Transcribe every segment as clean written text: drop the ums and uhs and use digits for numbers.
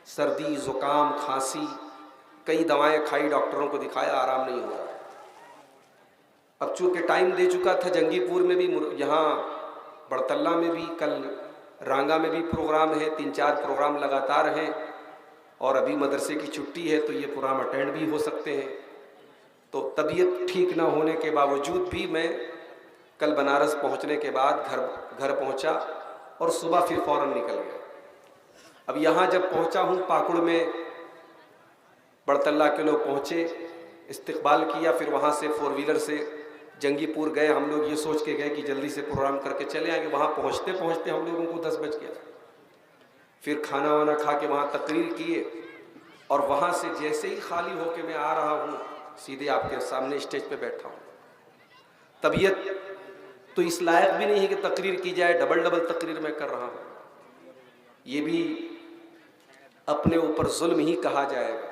सर्दी, ज़ुकाम, खांसी, कई दवाएं खाई, डॉक्टरों को दिखाया, आराम नहीं हो रहा। अब चूँकि टाइम दे चुका था, जंगीपुर में भी, यहाँ बड़तल्ला में भी, कल रांगा में भी प्रोग्राम है, 3-4 प्रोग्राम लगातार हैं, और अभी मदरसे की छुट्टी है तो ये प्रोग्राम अटेंड भी हो सकते हैं। तो तबीयत ठीक ना होने के बावजूद भी मैं कल बनारस पहुंचने के बाद घर पहुंचा और सुबह फिर फ़ौरन निकल गया। अब यहाँ जब पहुंचा हूँ, पाकुड़ में बड़तल्ला के लोग पहुँचे, इस्तकबाल किया, फिर वहाँ से 4 व्हीलर से जंगीपुर गए। हम लोग ये सोच के गए कि जल्दी से प्रोग्राम करके चले आएंगे। वहाँ पहुँचते पहुँचते हम लोगों को 10 बज गया। फिर खाना वाना खा के वहाँ तकरीर किए, और वहाँ से जैसे ही खाली होके मैं आ रहा हूँ, सीधे आपके सामने स्टेज पे बैठा हूँ। तबीयत तो इस लायक भी नहीं है कि तकरीर की जाए, डबल तकरीर मैं कर रहा हूँ। ये भी अपने ऊपर जुल्म ही कहा जाएगा।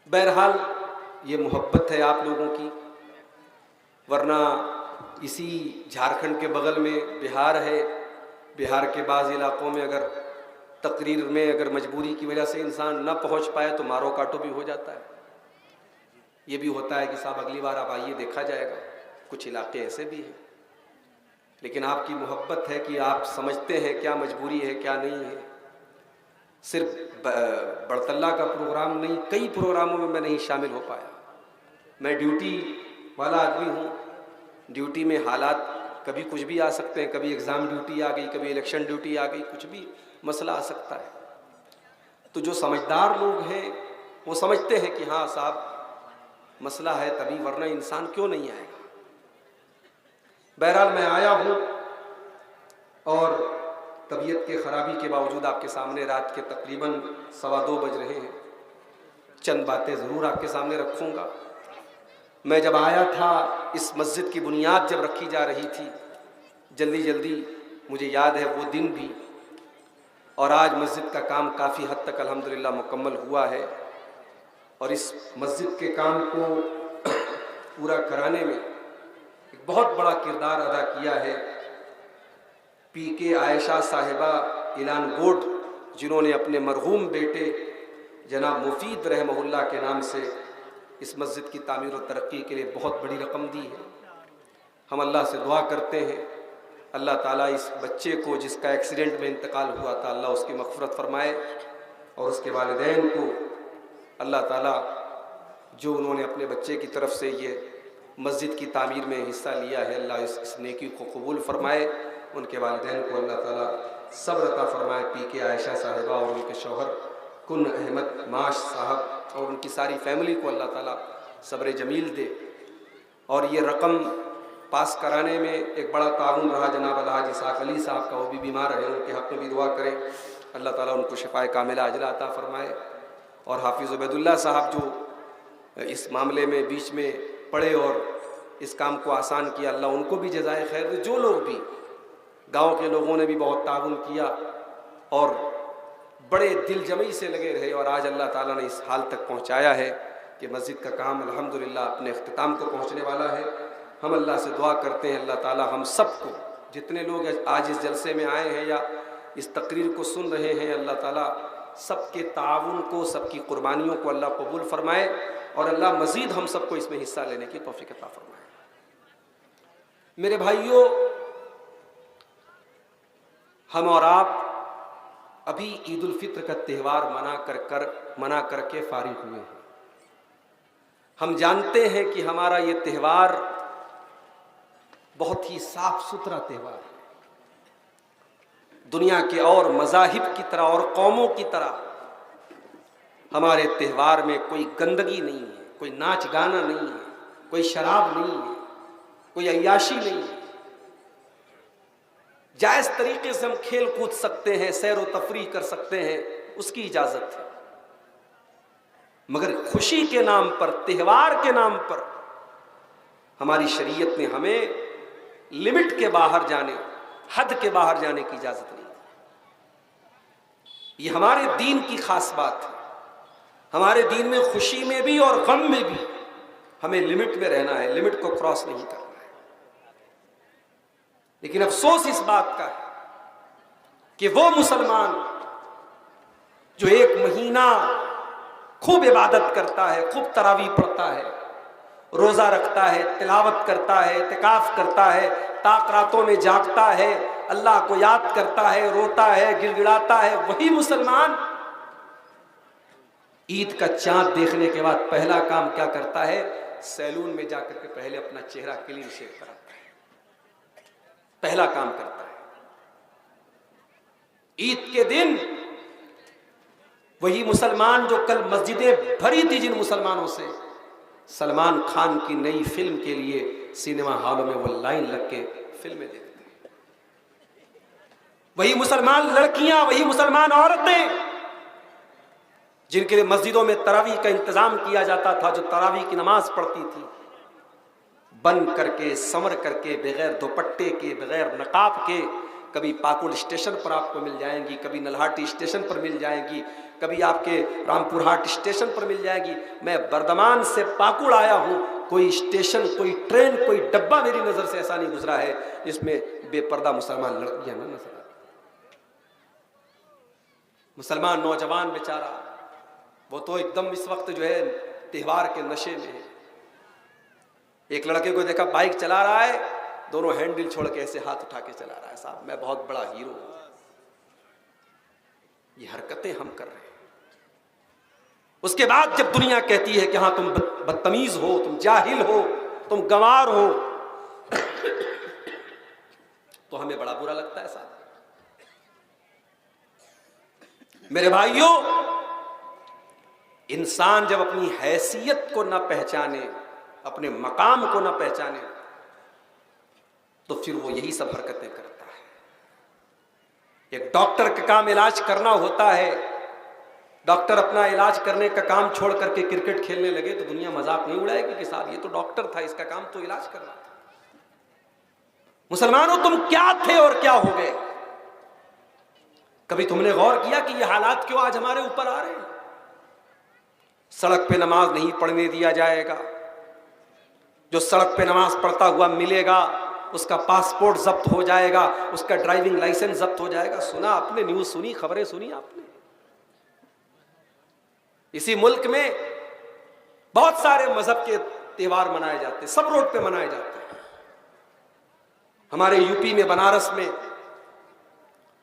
बहरहाल ये मोहब्बत है आप लोगों की, वरना इसी झारखंड के बगल में बिहार है। बिहार के बाज़ इलाक़ों में अगर तकरीर में अगर मजबूरी की वजह से इंसान न पहुंच पाए तो मारो काटो भी हो जाता है। ये भी होता है कि साहब अगली बार आप आइए, देखा जाएगा। कुछ इलाके ऐसे भी हैं, लेकिन आपकी मोहब्बत है कि आप समझते हैं क्या मजबूरी है क्या नहीं है। सिर्फ बड़तल्ला का प्रोग्राम नहीं, कई प्रोग्रामों में मैं नहीं शामिल हो पाया। मैं ड्यूटी वाला आदमी हूँ, ड्यूटी में हालात कभी कुछ भी आ सकते हैं। कभी एग्ज़ाम ड्यूटी आ गई, कभी इलेक्शन ड्यूटी आ गई, कुछ भी मसला आ सकता है। तो जो समझदार लोग हैं वो समझते हैं कि हाँ साहब मसला है तभी, वरना इंसान क्यों नहीं आएगा। बहरहाल मैं आया हूँ, और तबीयत के ख़राबी के बावजूद आपके सामने रात के तकरीबन 2:15 बज रहे हैं। चंद बातें ज़रूर आपके सामने रखूँगा। मैं जब आया था, इस मस्जिद की बुनियाद जब रखी जा रही थी, जल्दी मुझे याद है वो दिन भी, और आज मस्जिद का काम काफ़ी हद तक अल्हम्दुलिल्लाह मुकम्मल हुआ है। और इस मस्जिद के काम को पूरा कराने में एक बहुत बड़ा किरदार अदा किया है पीके आयशा साहिबा इलान गोड, जिन्होंने अपने मरहूम बेटे जनाब मुफीद रहमहुल्लाह के नाम से इस मस्जिद की तामीर और तरक्की के लिए बहुत बड़ी रकम दी है। हम अल्लाह से दुआ करते हैं अल्लाह ताला इस बच्चे को जिसका एक्सीडेंट में इंतकाल हुआ था, अल्लाह उसकी मग़फ़िरत फरमाए, और उसके वालिदैन को अल्लाह ताला जो उन्होंने अपने बच्चे की तरफ से ये मस्जिद की तामीर में हिस्सा लिया है, अल्लाह इस नेकी को कबूल फरमाए। उनके वालिदैन को अल्लाह ताला सब्र अता फरमाए। पीके आयशा साहिबा और उनके शौहर कुन अहमद माश साहब और उनकी सारी फैमिली को अल्लाह ताला सब्र जमील दे। और ये रकम पास कराने में एक बड़ा ताउन रहा जनाब अलहाज इसाक अली साहब का, वो भी बीमार है, उनके हक़ में भी दुआ करें, अल्लाह ताला उनको शिफाए कामिला अजला अता फरमाए। और हाफिज़ उबैदुल्लाह साहब जो इस मामले में बीच में पड़े और इस काम को आसान किया, अल्लाह उनको भी जज़ाए खैर दे। जो लोग भी, गांव के लोगों ने भी बहुत ताउन किया और बड़े दिल जमी से लगे रहे, और आज अल्लाह ताला ने इस हाल तक पहुँचाया है कि मस्जिद का काम अल्हम्दुलिल्लाह अपने अख्तिताम को पहुँचने वाला है। हम अल्लाह से दुआ करते हैं अल्लाह ताला हम सबको, जितने लोग आज इस जलसे में आए हैं या इस तकरीर को सुन रहे हैं, अल्लाह ताला सबके ताउन को, सबकी कुर्बानियों को अल्लाह कबूल फरमाए, और अल्लाह मज़ीद हम सबको इसमें हिस्सा लेने की तौफीक अता फरमाए। मेरे भाइयों, हम और आप अभी ईद उल फित्र का त्यौहार मना करके फारिग हुए हैं। हम जानते हैं कि हमारा ये त्यौहार बहुत ही साफ सुथरा त्यौहार है। दुनिया के और मज़ाहिब की तरह और कौमों की तरह हमारे त्यौहार में कोई गंदगी नहीं है, कोई नाच गाना नहीं है, कोई शराब नहीं है, कोई अय्याशी नहीं है। जायज़ तरीके से हम खेल कूद सकते हैं, सैर व तफरीह कर सकते हैं, उसकी इजाज़त है। मगर खुशी के नाम पर, त्यौहार के नाम पर हमारी शरीयत ने हमें लिमिट के बाहर जाने, हद के बाहर जाने की इजाज़त नहीं। ये हमारे दीन की खास बात है। हमारे दीन में खुशी में भी और गम में भी हमें लिमिट में रहना है, लिमिट को क्रॉस नहीं करना है। लेकिन अफसोस इस बात का है कि वो मुसलमान जो एक महीना खूब इबादत करता है, खूब तरावी पढ़ता है, रोजा रखता है, तिलावत करता है, इतिकाफ करता है, ताक रातों में जागता है, अल्लाह को याद करता है, रोता है, गिड़गिड़ाता है, वही मुसलमान ईद का चांद देखने के बाद पहला काम क्या करता है? सैलून में जाकर के पहले अपना चेहरा क्लीन शेव कराता है, पहला काम करता है। ईद के दिन वही मुसलमान जो कल मस्जिदें भरी थी जिन मुसलमानों से, सलमान खान की नई फिल्म के लिए सिनेमा हॉलों में वो लाइन लग के फिल्में देखते हैं। वही मुसलमान लड़कियां, वही मुसलमान औरतें जिनके लिए मस्जिदों में तरावी का इंतजाम किया जाता था, जो तरावी की नमाज पढ़ती थी, बन करके, समर करके, बगैर दुपट्टे के, बगैर नकाब के, कभी पाकुड़ स्टेशन पर आपको मिल जाएंगी, कभी नल्हाटी स्टेशन पर मिल जाएंगी, कभी आपके रामपुर हाट स्टेशन पर मिल जाएगी। मैं बर्दमान से पाकुड़ आया हूं, कोई स्टेशन, कोई ट्रेन, कोई डब्बा मेरी नजर से ऐसा नहीं गुजरा है जिसमें बेपर्दा मुसलमान लड़कियां न नजर आती। मुसलमान नौजवान बेचारा वो तो एकदम इस वक्त जो है त्योहार के नशे में है। एक लड़के को देखा बाइक चला रहा है, दोनों हैंडल छोड़ के ऐसे हाथ उठा के चला रहा है, साहब मैं बहुत बड़ा हीरो हूं। ये हरकतें हम कर रहे हैं। उसके बाद जब दुनिया कहती है कि हाँ तुम बदतमीज हो, तुम जाहिल हो, तुम गंवार हो, तो हमें बड़ा बुरा लगता है साहब। मेरे भाइयों, इंसान जब अपनी हैसियत को ना पहचाने, अपने मकाम को ना पहचाने, तो फिर वो यही सब हरकतें करता है। एक डॉक्टर का काम इलाज करना होता है, डॉक्टर अपना इलाज करने का काम छोड़ करके क्रिकेट खेलने लगे तो दुनिया मजाक नहीं उड़ाएगी कि साहब ये तो डॉक्टर था, इसका काम तो इलाज करना था। मुसलमानों, तुम क्या थे और क्या हो गए? कभी तुमने गौर किया कि ये हालात क्यों आज हमारे ऊपर आ रहे हैं? सड़क पे नमाज नहीं पढ़ने दिया जाएगा, जो सड़क पे नमाज पढ़ता हुआ मिलेगा उसका पासपोर्ट जब्त हो जाएगा, उसका ड्राइविंग लाइसेंस जब्त हो जाएगा। सुना आपने, न्यूज सुनी, खबरें सुनी आपने? इसी मुल्क में बहुत सारे मजहब के त्योहार मनाए जाते हैं, सब रोड पे मनाए जाते हैं। हमारे यूपी में बनारस में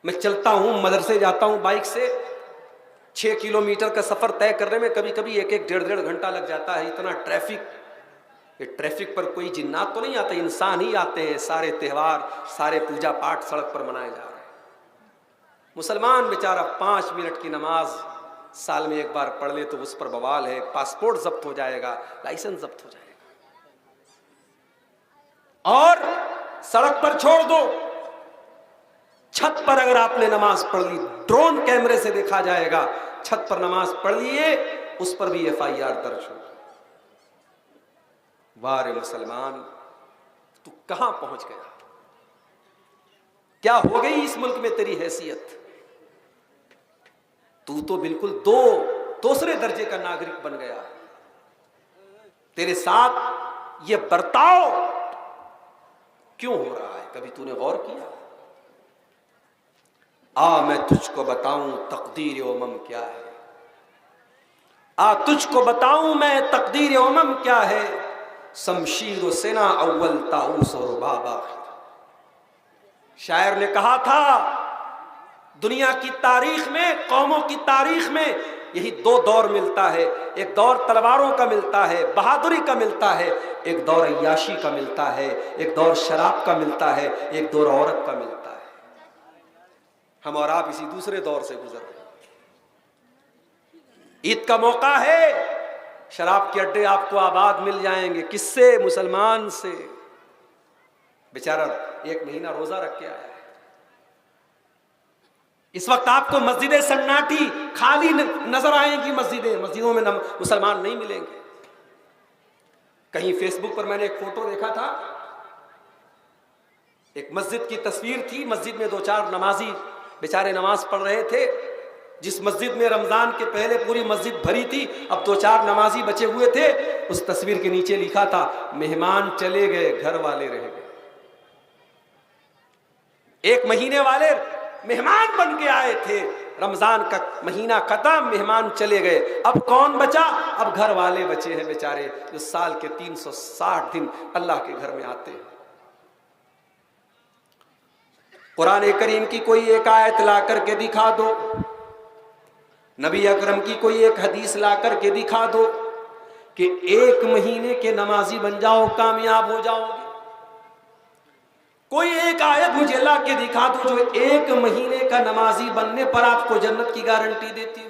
मैं चलता हूं, मदरसे जाता हूं बाइक से, 6 किलोमीटर का सफर तय करने में कभी कभी 1-1, 1.5 घंटा लग जाता है। इतना ट्रैफिक। ये ट्रैफिक पर कोई जिन्नात तो नहीं आते, इंसान ही आते हैं। सारे त्योहार, सारे पूजा पाठ सड़क पर मनाए जा रहे हैं। मुसलमान बेचारा 5 मिनट की नमाज साल में एक बार पढ़ ले तो उस पर बवाल है, पासपोर्ट जब्त हो जाएगा, लाइसेंस जब्त हो जाएगा। और सड़क पर छोड़ दो, छत पर अगर आपने नमाज पढ़ ली, ड्रोन कैमरे से देखा जाएगा, छत पर नमाज पढ़ लिए, उस पर भी FIR दर्ज हो। वाह रे मुसलमान, तू कहां पहुंच गया? क्या हो गई इस मुल्क में तेरी हैसियत? तू तो बिल्कुल दूसरे दर्जे का नागरिक बन गया। तेरे साथ ये बर्ताव क्यों हो रहा है? कभी तूने गौर किया? आ मैं तुझको बताऊं तकदीर उमम क्या है, आ तुझको बताऊं मैं तकदीर उमम क्या है, शमशीर सेना अव्वल ताऊस और बाबा। शायर ने कहा था, दुनिया की तारीख में, कौमों की तारीख में यही 2 दौर मिलता है। एक दौर तलवारों का मिलता है, बहादुरी का मिलता है, एक दौर अय्याशी का मिलता है, एक दौर शराब का मिलता है, एक दौर औरत का मिलता है। हम और आप इसी दूसरे दौर से गुजर रहे हैं। ईद का मौका है, शराब के अड्डे आपको आबाद मिल जाएंगे। किससे? मुसलमान से। बेचारा 1 महीना रोजा रख के आया है। इस वक्त आपको मस्जिदें सन्नाटी खाली नजर आएंगी। मस्जिदों में मुसलमान नहीं मिलेंगे। कहीं फेसबुक पर मैंने एक फोटो देखा था, एक मस्जिद की तस्वीर थी। मस्जिद में 2-4 नमाजी बेचारे नमाज पढ़ रहे थे। जिस मस्जिद में रमजान के पहले पूरी मस्जिद भरी थी, अब 2-4 नमाजी बचे हुए थे। उस तस्वीर के नीचे लिखा था, मेहमान चले गए, घर वाले रह गए। 1 महीने वाले मेहमान बन के आए थे, रमजान का महीना खत्म, मेहमान चले गए, अब कौन बचा? अब घर वाले बचे हैं बेचारे, जो साल के 360 दिन अल्लाह के घर में आते हैं। कुरान करीम की कोई एक आयत ला करके दिखा दो, नबी अकरम की कोई एक हदीस ला करके दिखा दो कि एक महीने के नमाजी बन जाओ, कामयाब हो जाओगे। कोई एक आयत मुझे ला के दिखा दो जो एक महीने का नमाजी बनने पर आपको जन्नत की गारंटी देती हो।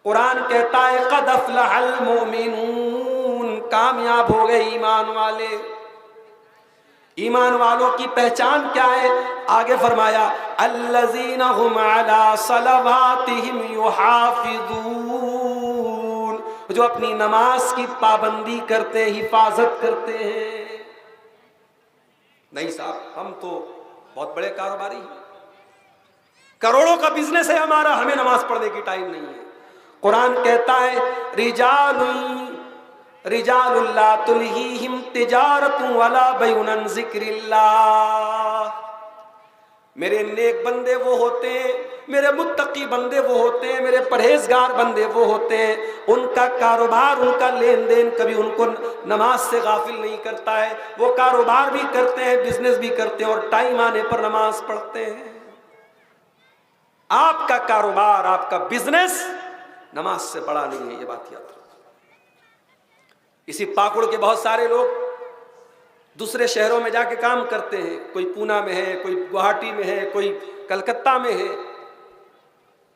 कुरान कहता है क़द अफ़लहल मोमिनून, कामयाब हो गए ईमान वाले। ईमान वालों की पहचान क्या है? आगे फरमाया अल्लज़ीना हुम अला सलवातिहिम युहाफ़िज़ून, जो अपनी नमाज की पाबंदी करते, हिफाजत करते हैं। नहीं साहब, हम तो बहुत बड़े कारोबारी हैं, करोड़ों का बिजनेस है हमारा, हमें नमाज पढ़ने की टाइम नहीं है। कुरान कहता है रिजालुन ला तुल्हीहिम तिजारतुन वला बैउन अन ज़िक्रिल्लाह। मेरे नेक बंदे वो होते हैं, मेरे मुत्तकी बंदे वो होते हैं, मेरे परहेजगार बंदे वो होते हैं, उनका कारोबार, उनका लेन देन कभी उनको नमाज से गाफिल नहीं करता है। वो कारोबार भी करते हैं, बिजनेस भी करते हैं और टाइम आने पर नमाज पढ़ते हैं। आपका कारोबार, आपका बिजनेस नमाज से बड़ा नहीं है, ये बात याद रखो। इसी पाकुड़ के बहुत सारे लोग दूसरे शहरों में जाके काम करते हैं, कोई पूना में है, कोई गुवाहाटी में है, कोई कलकत्ता में है।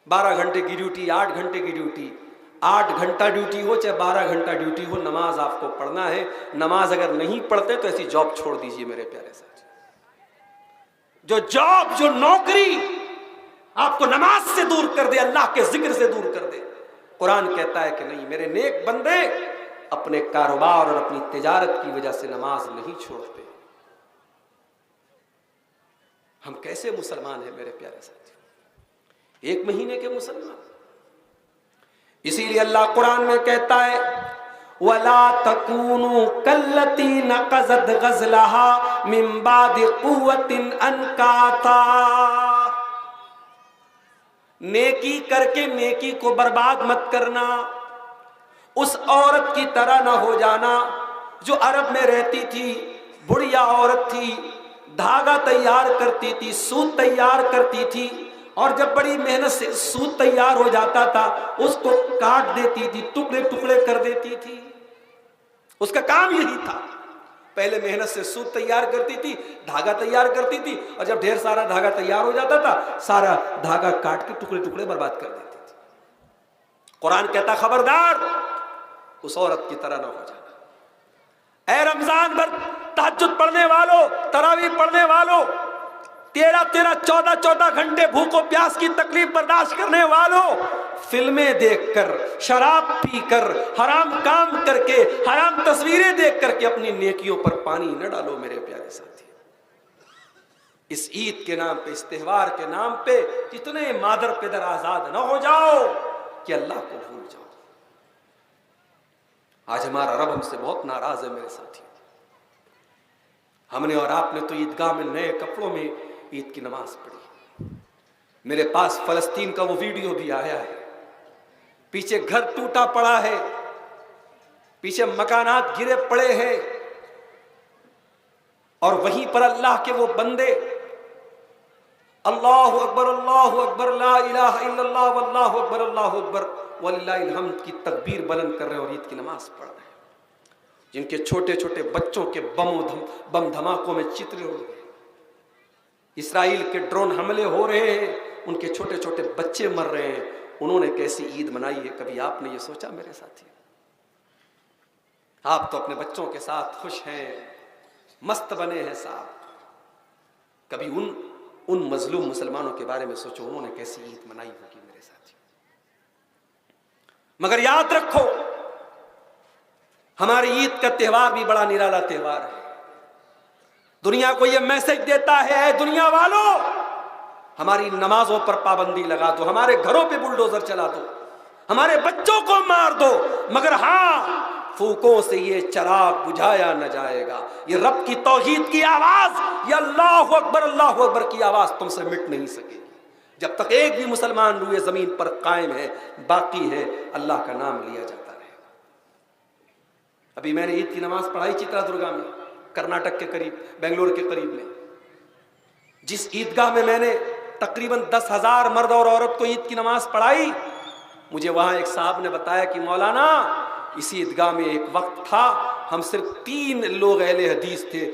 12 घंटे की ड्यूटी, 8 घंटे की ड्यूटी, 8 घंटा ड्यूटी हो चाहे 12 घंटा ड्यूटी हो, नमाज आपको पढ़ना है। नमाज अगर नहीं पढ़ते तो ऐसी जॉब छोड़ दीजिए मेरे प्यारे साथी। जो जॉब, जो नौकरी आपको नमाज से दूर कर दे, अल्लाह के जिक्र से दूर कर दे, कुरान कहता है कि नहीं, मेरे नेक बंदे अपने कारोबार और अपनी तिजारत की वजह से नमाज नहीं छोड़ते। हम कैसे मुसलमान हैं मेरे प्यारे साथी, एक महीने के मुसलमान। इसीलिए अल्लाह कुरान में कहता है वला तकूनु कल्लती नक़ज़त गज़लहा मिन बादि क़ुव्वतिन अनकाता। नेकी करके नेकी को बर्बाद मत करना, उस औरत की तरह ना हो जाना जो अरब में रहती थी, बुढ़िया औरत थी, धागा तैयार करती थी, सूत तैयार करती थी, और जब बड़ी मेहनत से सूत तैयार हो जाता था उसको काट देती थी, टुकड़े टुकड़े कर देती थी। उसका काम यही था, पहले मेहनत से सूत तैयार करती थी, धागा तैयार करती थी, और जब ढेर सारा धागा तैयार हो जाता था सारा धागा काट के टुकड़े टुकड़े बर्बाद कर देती थी। कुरान कहता खबरदार, उस औरत की तरह ना हो जाना। ऐ रमजान भर तहज्जुद पढ़ने वालों, तरावीह पढ़ने वालों, 13-13, 14-14 घंटे भूखों प्यास की तकलीफ बर्दाश्त करने वालों, फिल्में देखकर, शराब पीकर, हराम काम करके, हराम तस्वीरें देख करके अपनी नेकियों पर पानी न डालो मेरे प्यारे साथी। इस ईद के नाम पे, इस त्योहार के नाम पे जितने मादर पिदर आजाद न हो जाओ कि अल्लाह को भूल जाओ। आज हमारा रब हमसे बहुत नाराज है मेरे साथी। हमने और आपने तो ईदगाह में नए कपड़ों में ईद की नमाज पढ़ी। मेरे पास फलस्तीन का वो वीडियो भी आया है, पीछे घर टूटा पड़ा है, पीछे मकानात गिरे पड़े हैं, और वहीं पर अल्लाह के वो बंदे अल्लाहु अकबर ला इलाहा इल्लल्लाह वल्लाहु अकबर वलिल्लाहिल हम्द की तकबीर बुलंद कर रहे हैं और ईद की नमाज पढ़ रहे हैं। जिनके छोटे छोटे बच्चों के बम धमाकों में चित्रे हो गए, इसराइल के ड्रोन हमले हो रहे हैं, उनके छोटे छोटे बच्चे मर रहे हैं, उन्होंने कैसी ईद मनाई है, कभी आपने ये सोचा मेरे साथी? आप तो अपने बच्चों के साथ खुश हैं, मस्त बने हैं साहब। कभी उन मजलूम मुसलमानों के बारे में सोचो, उन्होंने कैसी ईद मनाई होगी मेरे साथी। मगर याद रखो, हमारी ईद का त्योहार भी बड़ा निराला त्योहार है। दुनिया को यह मैसेज देता है, दुनिया वालों हमारी नमाजों पर पाबंदी लगा दो, हमारे घरों पे बुलडोजर चला दो, हमारे बच्चों को मार दो, मगर हां, फूकों से ये चिराग बुझाया न जाएगा। ये रब की तौहीद की आवाज, ये अल्लाहु अकबर की आवाज तुमसे मिट नहीं सकेगी। जब तक एक भी मुसलमान रूए जमीन पर कायम है, बाकी है, अल्लाह का नाम लिया जाता रहेगा। अभी मैंने ईद की नमाज पढ़ाई चित्रादुर्गा में, कर्नाटक के करीब, बेंगलोर के करीब में। जिस ईदगाह में मैंने तकरीबन 10,000 मर्द और औरत को ईद की नमाज पढ़ाई, मुझे वहां एक साहब ने बताया कि मौलाना, इस ईदगाह में एक वक्त था हम सिर्फ 3 लोग अहले हदीस थे।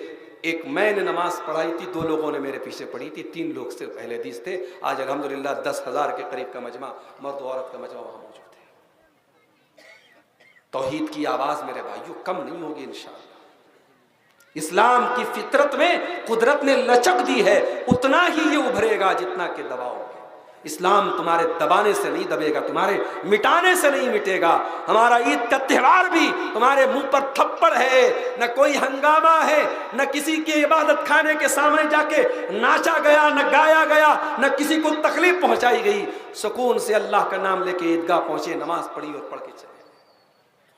एक मैंने नमाज पढ़ाई थी, 2 लोगों ने मेरे पीछे पढ़ी थी, 3 लोग सिर्फ अहले हदीस थे। आज अल्हम्दुलिल्लाह 10,000 के करीब का मजमा, मर्द औरत का मजमा वहां मौजूद है। तौहीद की आवाज मेरे भाइयों कम नहीं होगी इंशाअल्लाह। इस्लाम की फितरत में कुदरत ने लचक दी है, उतना ही ये उभरेगा जितना के दबाओगे। इस्लाम तुम्हारे दबाने से नहीं दबेगा, तुम्हारे मिटाने से नहीं मिटेगा। हमारा ईद का त्योहार भी तुम्हारे मुंह पर थप्पड़ है, न कोई हंगामा है, न किसी के इबादत खाने के सामने जाके नाचा गया, न गाया गया, न किसी को तकलीफ पहुंचाई गई। सुकून से अल्लाह का नाम लेके ईदगाह पहुंचे, नमाज पढ़ी और पढ़ के चले।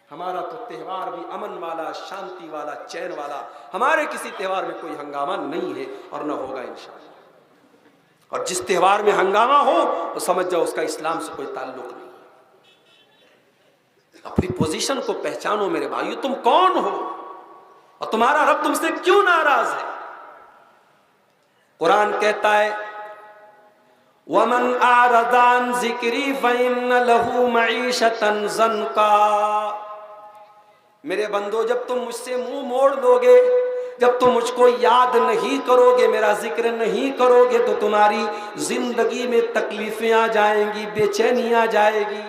हमारा तो त्यौहार भी अमन वाला, शांति वाला, चैन वाला। हमारे किसी त्यौहार में कोई हंगामा नहीं है और न होगा इंशाअल्लाह। और जिस त्यौहार में हंगामा हो तो समझ जाओ उसका इस्लाम से कोई ताल्लुक नहीं। अपनी पोजीशन को पहचानो मेरे भाइयों, तुम कौन हो और तुम्हारा रब तुमसे क्यों नाराज है। कुरान कहता है, वमन आरदान जिक्री फइन्न लहू मईशतन ज़न्का। मेरे बंदो, जब तुम मुझसे मुंह मोड़ दोगे, जब तुम मुझको याद नहीं करोगे, मेरा जिक्र नहीं करोगे, तो तुम्हारी जिंदगी में तकलीफें आ जाएंगी, बेचैनी आ जाएगी।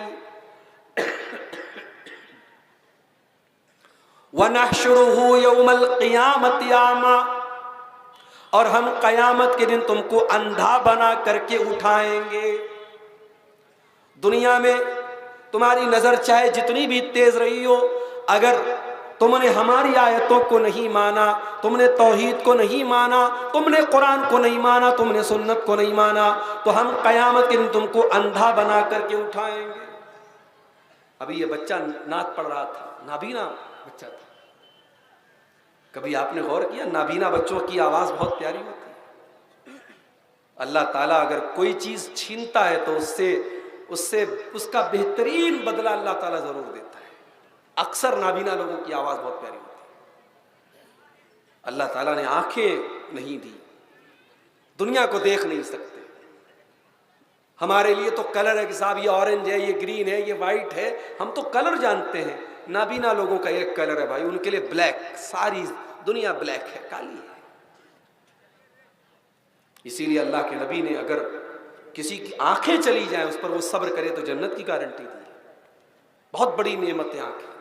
वनहशुरुहु यौमल क़ियामति आमा, और हम कयामत के दिन तुमको अंधा बना करके उठाएंगे। दुनिया में तुम्हारी नजर चाहे जितनी भी तेज रही हो, अगर तुमने हमारी आयतों को नहीं माना, तुमने तौहीद को नहीं माना, तुमने कुरान को नहीं माना, तुमने सुन्नत को नहीं माना, तो हम कयामत के दिन तुमको अंधा बना करके उठाएंगे। अभी ये बच्चा नात पढ़ रहा था, नाबीना बच्चा था। कभी आपने गौर किया, नाबीना बच्चों की आवाज बहुत प्यारी होती है। अल्लाह ताला अगर कोई चीज छीनता है तो उससे उसका बेहतरीन बदला अल्लाह ताला जरूर देता है। अक्सर नाबीना लोगों की आवाज बहुत प्यारी होती है। अल्लाह ताला ने आंखें नहीं दी, दुनिया को देख नहीं सकते। हमारे लिए तो कलर है कि साहब ये ऑरेंज है, ये ग्रीन है, ये वाइट है, हम तो कलर जानते हैं। नाबीना लोगों का एक कलर है भाई, उनके लिए ब्लैक, सारी दुनिया ब्लैक है, काली है। इसीलिए अल्लाह के नबी ने अगर किसी की आंखें चली जाएं, उस पर वो सब्र करे तो जन्नत की गारंटी दी। बहुत बड़ी नेमत है आंखें,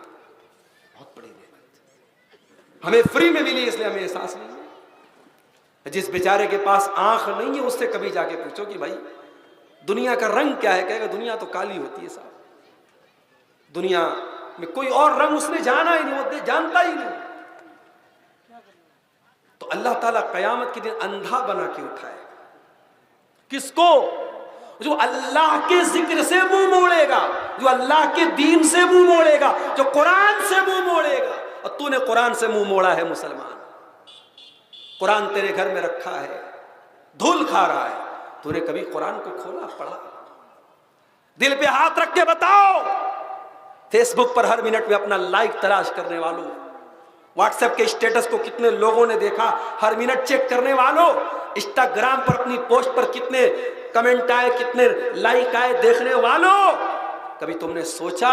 बहुत बड़ी नेमत। हमें फ्री में मिली, इसलिए हमें एहसास नहीं है। जिस बेचारे के पास आंख नहीं है, उससे कभी जाके पूछो कि भाई दुनिया का रंग क्या है, कहेगा दुनिया तो काली होती है साहब। दुनिया में कोई और रंग उसने जाना ही नहीं, वो जानता ही नहीं। तो अल्लाह ताला कयामत के दिन अंधा बना के उठाएगा। किसको? जो अल्लाह के जिक्र से मुंह मोड़ेगा, जो अल्लाह के दीन से मुंह मोड़ेगा, जो कुरान से मुंह मोड़ेगा। और तूने कुरान से मुंह मोड़ा है मुसलमान, कुरान तेरे घर में रखा है, धूल खा रहा है, तूने कभी कुरान को खोला, पढ़ा? दिल पे हाथ रख के बताओ। फेसबुक पर हर मिनट में अपना लाइक तलाश करने वालों, व्हाट्सएप के स्टेटस को कितने लोगों ने देखा हर मिनट चेक करने वालों, इंस्टाग्राम पर अपनी पोस्ट पर कितने कमेंट आए, कितने लाइक आए देखने वालों, कभी तुमने सोचा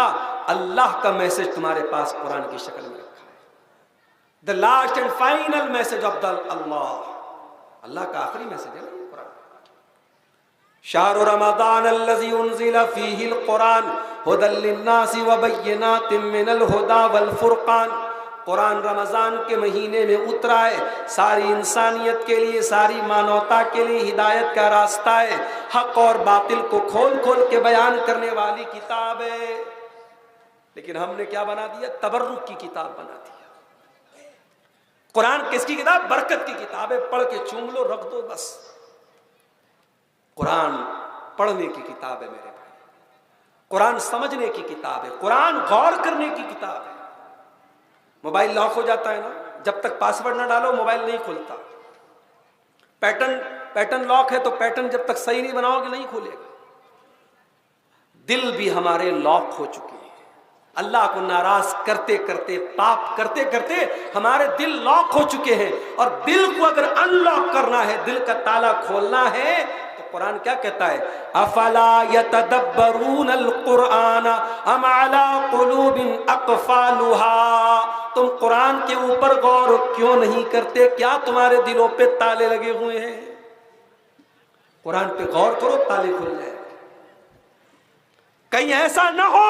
अल्लाह का मैसेज तुम्हारे पास कुरान की शक्ल में रखा है। The last and final message of the Allah का आखिरी मैसेज है कुरान। शाहरु रमज़ान अल्लज़ी उन्ज़िला फ़ीहिल कुरान हुदल लिन्नासि व बय्यिनातिम मिनल हुदा वल फुरक़ान। कुरान रमज़ान के महीने में उतरा है, सारी इंसानियत के लिए, सारी मानवता के लिए हिदायत का रास्ता है, हक और बातिल को खोल खोल के बयान करने वाली किताब है। लेकिन हमने क्या बना दिया? तबर्रुक की किताब बना दिया। कुरान किसकी किताब? बरकत की किताब है, पढ़ के चूम लो, रख दो, बस। कुरान पढ़ने की किताब है मेरे भाई, कुरान समझने की किताब है, कुरान गौर करने की किताब है। मोबाइल लॉक हो जाता है ना, जब तक पासवर्ड ना डालो मोबाइल नहीं खुलता। पैटर्न पैटर्न लॉक है तो पैटर्न जब तक सही नहीं बनाओगे नहीं खुलेगा। दिल भी हमारे लॉक हो चुके हैं। अल्लाह को नाराज करते करते, पाप करते करते हमारे दिल लॉक हो चुके हैं। और दिल को अगर अनलॉक करना है, दिल का ताला खोलना है, तो कुरान क्या कहता है? अफला यतदब्बरून अल-कुरआन अम अला कुलूबिन अक़फ़ालुहा। तुम कुरान के ऊपर गौर क्यों नहीं करते? क्या तुम्हारे दिलों पे ताले लगे हुए हैं? कुरान पे गौर करो, ताले खुल जाए। कहीं ऐसा ना हो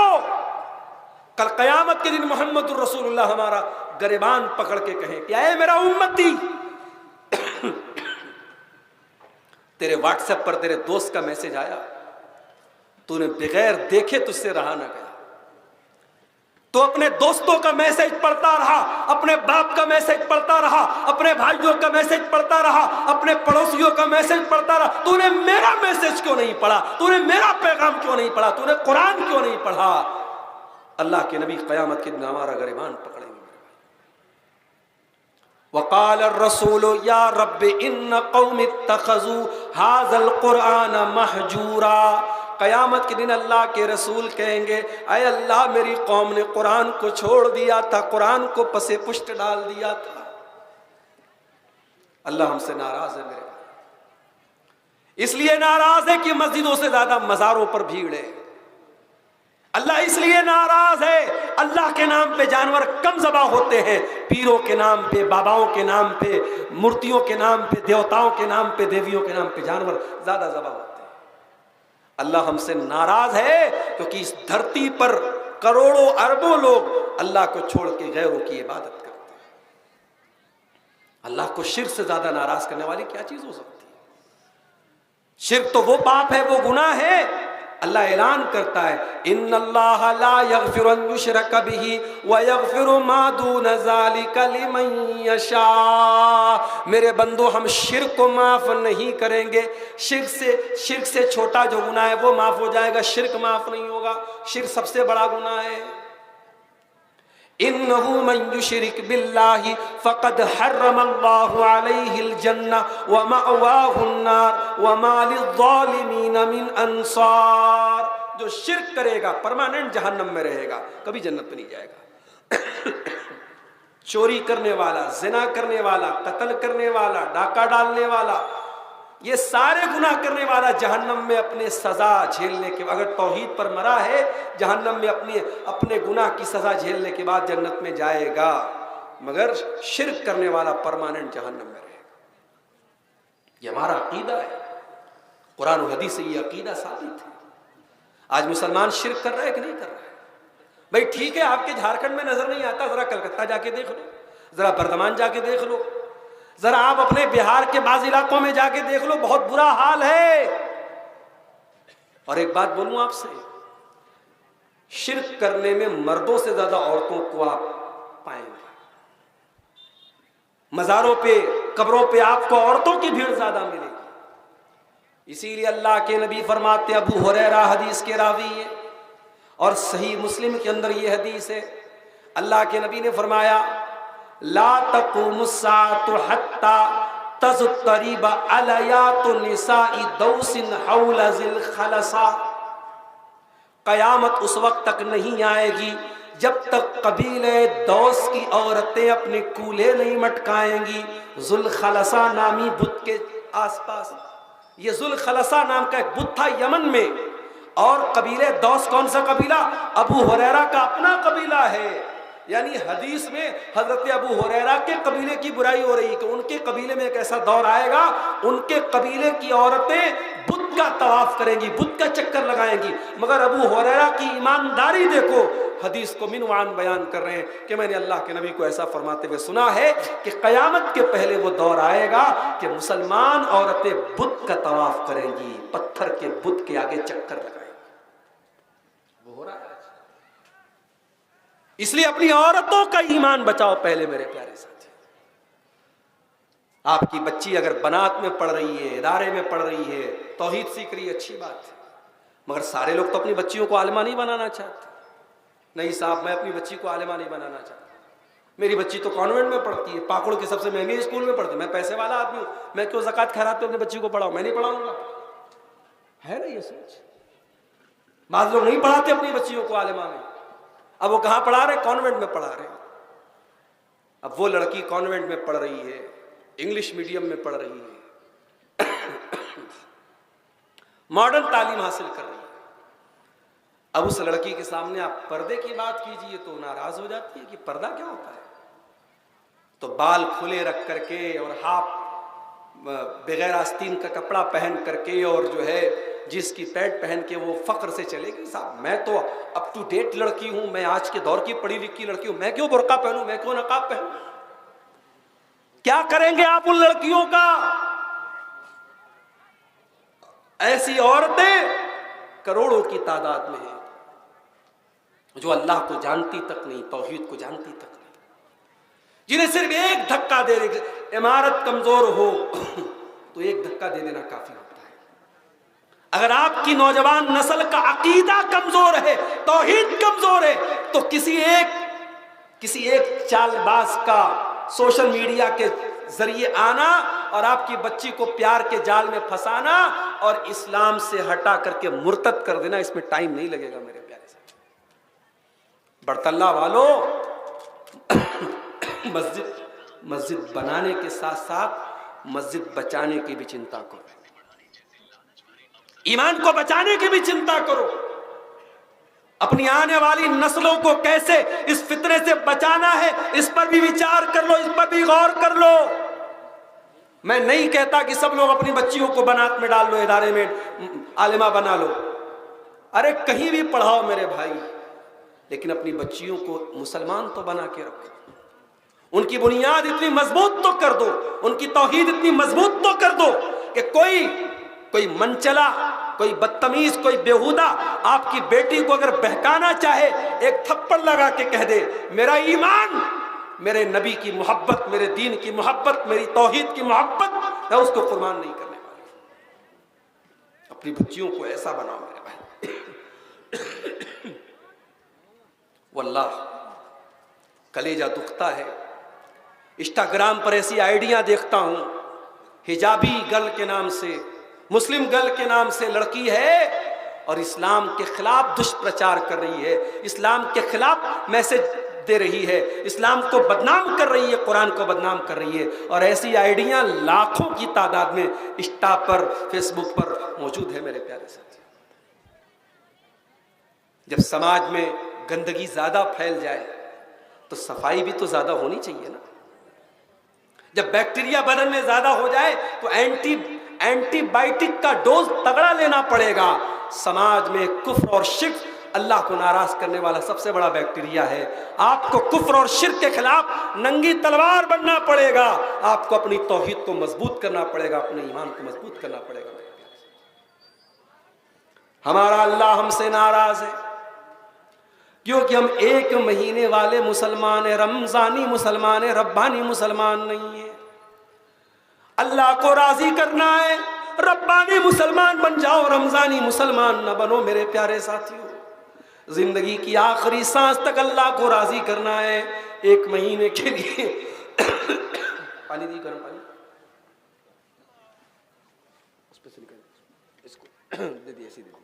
कल कयामत के दिन मोहम्मदुर रसूलुल्लाह हमारा गरिबान पकड़ के कहे कि ऐ मेरा उम्मती, तेरे व्हाट्सएप पर तेरे दोस्त का मैसेज आया, तूने बगैर देखे तुझसे रहा ना गया। तो अपने दोस्तों का मैसेज पढ़ता रहा, अपने बाप का मैसेज पढ़ता रहा, अपने भाइयों का मैसेज पढ़ता रहा, अपने पड़ोसियों का मैसेज पढ़ता रहा। तूने मेरा मैसेज क्यों नहीं पढ़ा? तूने मेरा पैगाम क्यों नहीं पढ़ा? तूने कुरान क्यों नहीं पढ़ा? अल्लाह के नबी क़यामत के दिन हमारा गरिबान पकड़ेंगे। वक़ाल ar-रसूल या रब्बि इन्न क़ौमी इत्तख़ज़ू हाज़ल क़ुरआन महजूरा। क़यामत के दिन अल्लाह के रसूल कहेंगे, अय अल्लाह, मेरी कौम ने कुरान को छोड़ दिया था, कुरान को पसे पुष्ट डाल दिया था। अल्लाह हमसे नाराज है मेरे भाई, इसलिए नाराज है कि मस्जिदों से ज्यादा मज़ारों पर भीड़ है। अल्लाह इसलिए नाराज है, अल्लाह के नाम पे जानवर कम ज़बा होते हैं, पीरों के नाम पे, बाबाओं के नाम पे, मूर्तियों के नाम पे, देवताओं के नाम पे, देवियों के नाम पे जानवर ज्यादा ज़बा होते हैं। अल्लाह हमसे नाराज है क्योंकि इस धरती पर करोड़ों अरबों लोग अल्लाह को छोड़ के गैरों की इबादत करते हैं। अल्लाह को शिर्क से ज्यादा नाराज करने वाली क्या चीज हो सकती है? शिर्क तो वो पाप है, वो गुनाह है। अल्लाह ऐलान करता है, इन्नल्लाह ला यग़फ़िरु अन युश्रक बिही व यग़फ़िरु मा दून ज़ालिका लिमन यशा। मेरे बंदो, हम शिर्क को माफ नहीं करेंगे। शिर्क से छोटा जो गुनाह है वो माफ हो जाएगा, शिर्क माफ नहीं होगा। शिर्क सबसे बड़ा गुनाह है। इन्नहु मन युश्रिक बिल्लाहि फ़क़द हर्रमल्लाहु अलैहिल जन्नह व मअवाहुन नार व मा लिज़्ज़ालिमीन मिन अंसार। जो शिर्क करेगा परमानेंट जहन्नम में रहेगा, कभी जन्नत में नहीं जाएगा। चोरी करने वाला, जिना करने वाला, कत्ल करने वाला, डाका डालने वाला, ये सारे गुनाह करने वाला जहन्नम में अपने सजा झेलने के, अगर तौहीद पर मरा है जहन्नम में अपने गुनाह की सजा झेलने के बाद जन्नत में जाएगा, मगर शिर्क करने वाला परमानेंट जहन्नम में रहेगा। ये हमारा अकीदा है, कुरान और हदीस से ये अकीदा साबित है। आज मुसलमान शिर्क कर रहा है कि नहीं कर रहा है? भाई ठीक है, आपके झारखंड में नजर नहीं आता, जरा कलकत्ता जाके देख लो, जरा बर्दमान जाके देख लो, जरा आप अपने बिहार के बाज़ इलाकों में जाके देख लो, बहुत बुरा हाल है। और एक बात बोलूं आपसे, शिर्क करने में मर्दों से ज्यादा औरतों को आप पाएंगे। मज़ारों पे, कब्रों पे आपको औरतों की भीड़ ज्यादा मिलेगी। इसीलिए अल्लाह के नबी फरमाते, अबू हुरैरा हदीस के रावी है और सही मुस्लिम के अंदर ये हदीस है, अल्लाह के नबी ने फरमाया, ला तक़ूमुस्साअतु हत्ता तज़तरिब अलयातु निसाई दौसिन हौला ज़िल खलसा। क़यामत उस वक्त तक नहीं आएगी जब तक कबीले दौस की औरतें अपने कूल्हे नहीं मटकाएंगी ज़ुल खलसा नामी बुत के आसपास। ये ज़ुल खलसा नाम का एक बुत था यमन में, और कबीले दौस कौन सा कबीला? अबू हुरैरा का अपना कबीला है। यानी हदीस में हजरत अबू हुरैरा के कबीले की बुराई हो रही है कि उनके कबीले में एक ऐसा दौर आएगा, उनके कबीले की औरतें बुत का तवाफ करेंगी, बुत का चक्कर लगाएंगी। मगर अबू हुरैरा की ईमानदारी देखो, हदीस को मिनवान बयान कर रहे हैं कि मैंने अल्लाह के नबी को ऐसा फरमाते हुए सुना है कि क़यामत के पहले वो दौर आएगा कि मुसलमान औरतें बुत का तवाफ करेंगी, पत्थर के बुत के आगे चक्कर लगाएंगी। वो हो रहा है। इसलिए अपनी औरतों का ईमान बचाओ पहले मेरे प्यारे साथी। आपकी बच्ची अगर बनात में पढ़ रही है, इदारे में पढ़ रही है, तौहीद सीख रही है, अच्छी बात है, मगर सारे लोग तो अपनी बच्चियों को आलिमा नहीं बनाना चाहते। नहीं साहब, मैं अपनी बच्ची को आलिमा नहीं बनाना चाहता। मेरी बच्ची तो कॉन्वेंट में पढ़ती है, पाकुड़ के सबसे महंगे स्कूल में पढ़ती है, मैं पैसे वाला आदमी हूं, मैं क्यों ज़कात खैरात पे अपनी बच्ची को पढ़ाऊं, मैं नहीं पढ़ाऊंगा। है ना ये सोच? बाद लोग नहीं पढ़ाते अपनी बच्चियों को आलिमा में। अब वो कहां पढ़ा रहे? कॉन्वेंट में पढ़ा रहे। अब वो लड़की कॉन्वेंट में पढ़ रही है, इंग्लिश मीडियम में पढ़ रही है, मॉडर्न तालीम हासिल कर रही है। अब उस लड़की के सामने आप पर्दे की बात कीजिए तो नाराज हो जाती है कि पर्दा क्या होता है। तो बाल खुले रख करके और हाफ बगैर आस्तीन का कपड़ा पहन करके और जो है जिसकी पैंट पहन के वो फक्र से चलेगी, साहब मैं तो अप टू डेट लड़की हूं, मैं आज के दौर की पढ़ी लिखी लड़की हूं, मैं क्यों बुर्का पहनूं, मैं क्यों नकाब पहनूं? क्या करेंगे आप उन लड़कियों का? ऐसी औरतें करोड़ों की तादाद में हैं जो अल्लाह को जानती तक नहीं, तौहीद को जानती तक नहीं, जिन्हें सिर्फ एक धक्का दे दे, इमारत कमजोर हो तो एक धक्का दे देना काफी होता है। अगर आपकी नौजवान नस्ल का अकीदा कमजोर है, तौहीद कमजोर है, तो किसी एक चालबाज का सोशल मीडिया के जरिए आना और आपकी बच्ची को प्यार के जाल में फंसाना और इस्लाम से हटा करके मुर्तद कर देना, इसमें टाइम नहीं लगेगा मेरे प्यारे साथ। बड़तल्ला वालों, मस्जिद बनाने के साथ साथ मस्जिद बचाने की भी चिंता करो, ईमान को बचाने की भी चिंता करो। अपनी आने वाली नस्लों को कैसे इस फितरे से बचाना है, इस पर भी विचार कर लो, इस पर भी गौर कर लो। मैं नहीं कहता कि सब लोग अपनी बच्चियों को बनात में डाल लो, इदारे में आलिमा बना लो, अरे कहीं भी पढ़ाओ मेरे भाई, लेकिन अपनी बच्चियों को मुसलमान तो बना के रखो। उनकी बुनियाद इतनी मजबूत तो कर दो, उनकी तौहीद इतनी मजबूत तो कर दो कि कोई मनचला, कोई बदतमीज, कोई बेहुदा आपकी बेटी को अगर बहकाना चाहे, एक थप्पड़ लगा के कह दे मेरा ईमान, मेरे नबी की मोहब्बत, मेरे दीन की मोहब्बत, मेरी तौहीद की मोहब्बत, मैं उसको कुर्बान नहीं करने वाली। अपनी बच्चियों को ऐसा बनाओ मेरे भाई। वल्लाह कलेजा दुखता है, इंस्टाग्राम पर ऐसी आइडियां देखता हूं, हिजाबी गर्ल के नाम से, मुस्लिम गर्ल के नाम से लड़की है और इस्लाम के खिलाफ दुष्प्रचार कर रही है, इस्लाम के खिलाफ मैसेज दे रही है, इस्लाम को बदनाम कर रही है, कुरान को बदनाम कर रही है। और ऐसी आइडियां लाखों की तादाद में इंस्टा पर, फेसबुक पर मौजूद है मेरे प्यारे साथी। जब समाज में गंदगी ज्यादा फैल जाए तो सफाई भी तो ज्यादा होनी चाहिए ना। जब बैक्टीरिया बदन में ज्यादा हो जाए तो एंटीबायोटिक का डोज तगड़ा लेना पड़ेगा। समाज में कुफ्र और शिर्क अल्लाह को नाराज करने वाला सबसे बड़ा बैक्टीरिया है। आपको कुफ्र और शिर्क के खिलाफ नंगी तलवार बनना पड़ेगा, आपको अपनी तौहीद को मजबूत करना पड़ेगा, अपने ईमान को मजबूत करना पड़ेगा। हमारा अल्लाह हमसे नाराज है क्योंकि हम एक महीने वाले मुसलमान है, रमजानी मुसलमान है, रब्बानी मुसलमान नहीं है। अल्लाह को राजी करना है, रब्बानी मुसलमान बन जाओ, रमजानी मुसलमान न बनो मेरे प्यारे साथियों। जिंदगी की आखिरी सांस तक अल्लाह को राजी करना है। एक महीने के लिए पानी दी, गर्म पानी उस पे से निकाल, इसको दे दी, ऐसी दे दी।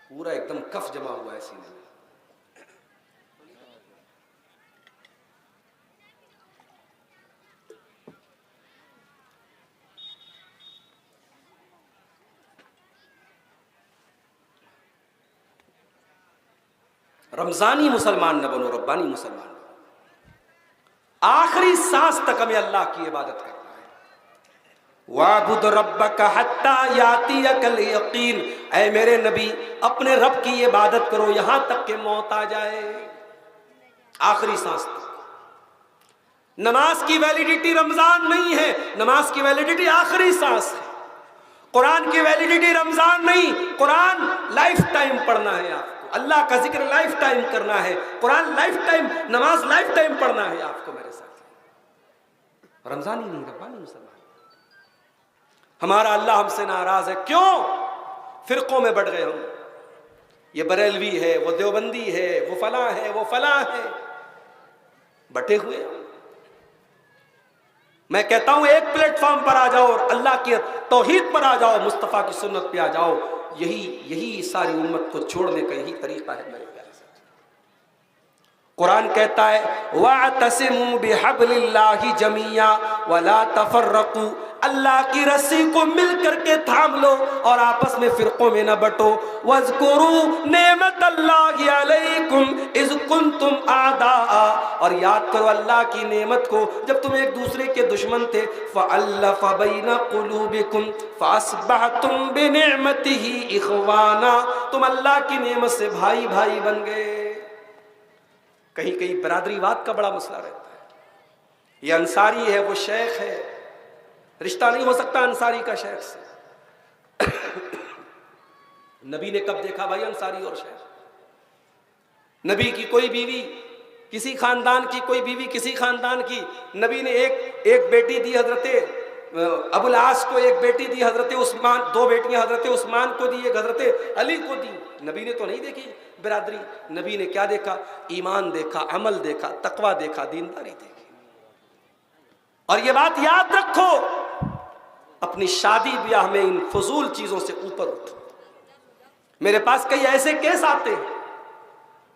पूरा एकदम कफ जमा हुआ है सीने में। रमजानी मुसलमान न बनो, रब्बानी मुसलमान बनो। आखिरी सांस तक हमें अल्लाह की इबादत करना है। वाबुद रब्बका हत्ता यातियकल यकीन, ऐ मेरे नबी अपने रब की इबादत करो यहां तक के मौत आ जाए। आखिरी सांस तक। नमाज की वैलिडिटी रमजान नहीं है, नमाज की वैलिडिटी आखिरी सांस है। कुरान की वैलिडिटी रमजान नहीं, कुरान लाइफ टाइम पढ़ना है आपको, अल्लाह का जिक्र लाइफ टाइम करना है, कुरान लाइफ टाइम, नमाज लाइफ टाइम पढ़ना है आपको मेरे साथ। रमजान ही नहीं, रब्बानी मुसलमान। हमारा अल्लाह हमसे नाराज है, क्यों? फिरकों में बढ़ गए हम, ये बरेलवी है, वो देवबंदी है, वो फला है, वो फला है, बटे हुए हम। मैं कहता हूं एक प्लेटफॉर्म पर आ जाओ और अल्लाह की तौहीद पर आ जाओ, मुस्तफ़ा की सुन्नत पे आ जाओ। यही सारी उम्मत को छोड़ने का यही तरीका है मेरे प्यारे साथ। कुरान कहता है वातसिमू बिहब्लिल्लाहि जमीया वला तफर्रकू, अल्लाह की रस्सी को मिल करके थाम लो और आपस में फिरकों में न बटो। वज़कुरू नेमत अल्लाहि अलैकुम इज़ कुंतुम आदा, और याद करो अल्लाह की नेमत को जब तुम एक दूसरे के दुश्मन थे। फ़अल्लफ़ बैन क़ुलूबिकुम फ़अस्बहतुम बिनिअमतिही इख़वाना, तुम अल्लाह की नेमत से भाई भाई बन गए। कहीं कहीं बरादरीवाद का बड़ा मसला रहता है, ये अंसारी है, वो शेख है, रिश्ता नहीं हो सकता अंसारी का शेख से। नबी ने कब देखा भाई अंसारी और शेख? नबी की कोई बीवी किसी खानदान की, कोई बीवी किसी खानदान की। नबी ने एक बेटी दी हजरत अबुल आस को, एक बेटी दी हजरत उस्मान, दो बेटियां हजरत उस्मान को दी, एक हजरत अली को दी। नबी ने तो नहीं देखी बिरादरी, नबी ने क्या देखा? ईमान देखा, अमल देखा, तकवा देखा, दीनदारी देखी। और ये बात याद रखो, अपनी शादी ब्याह में इन फजूल चीजों से ऊपर उठो। मेरे पास कई ऐसे केस आते हैं,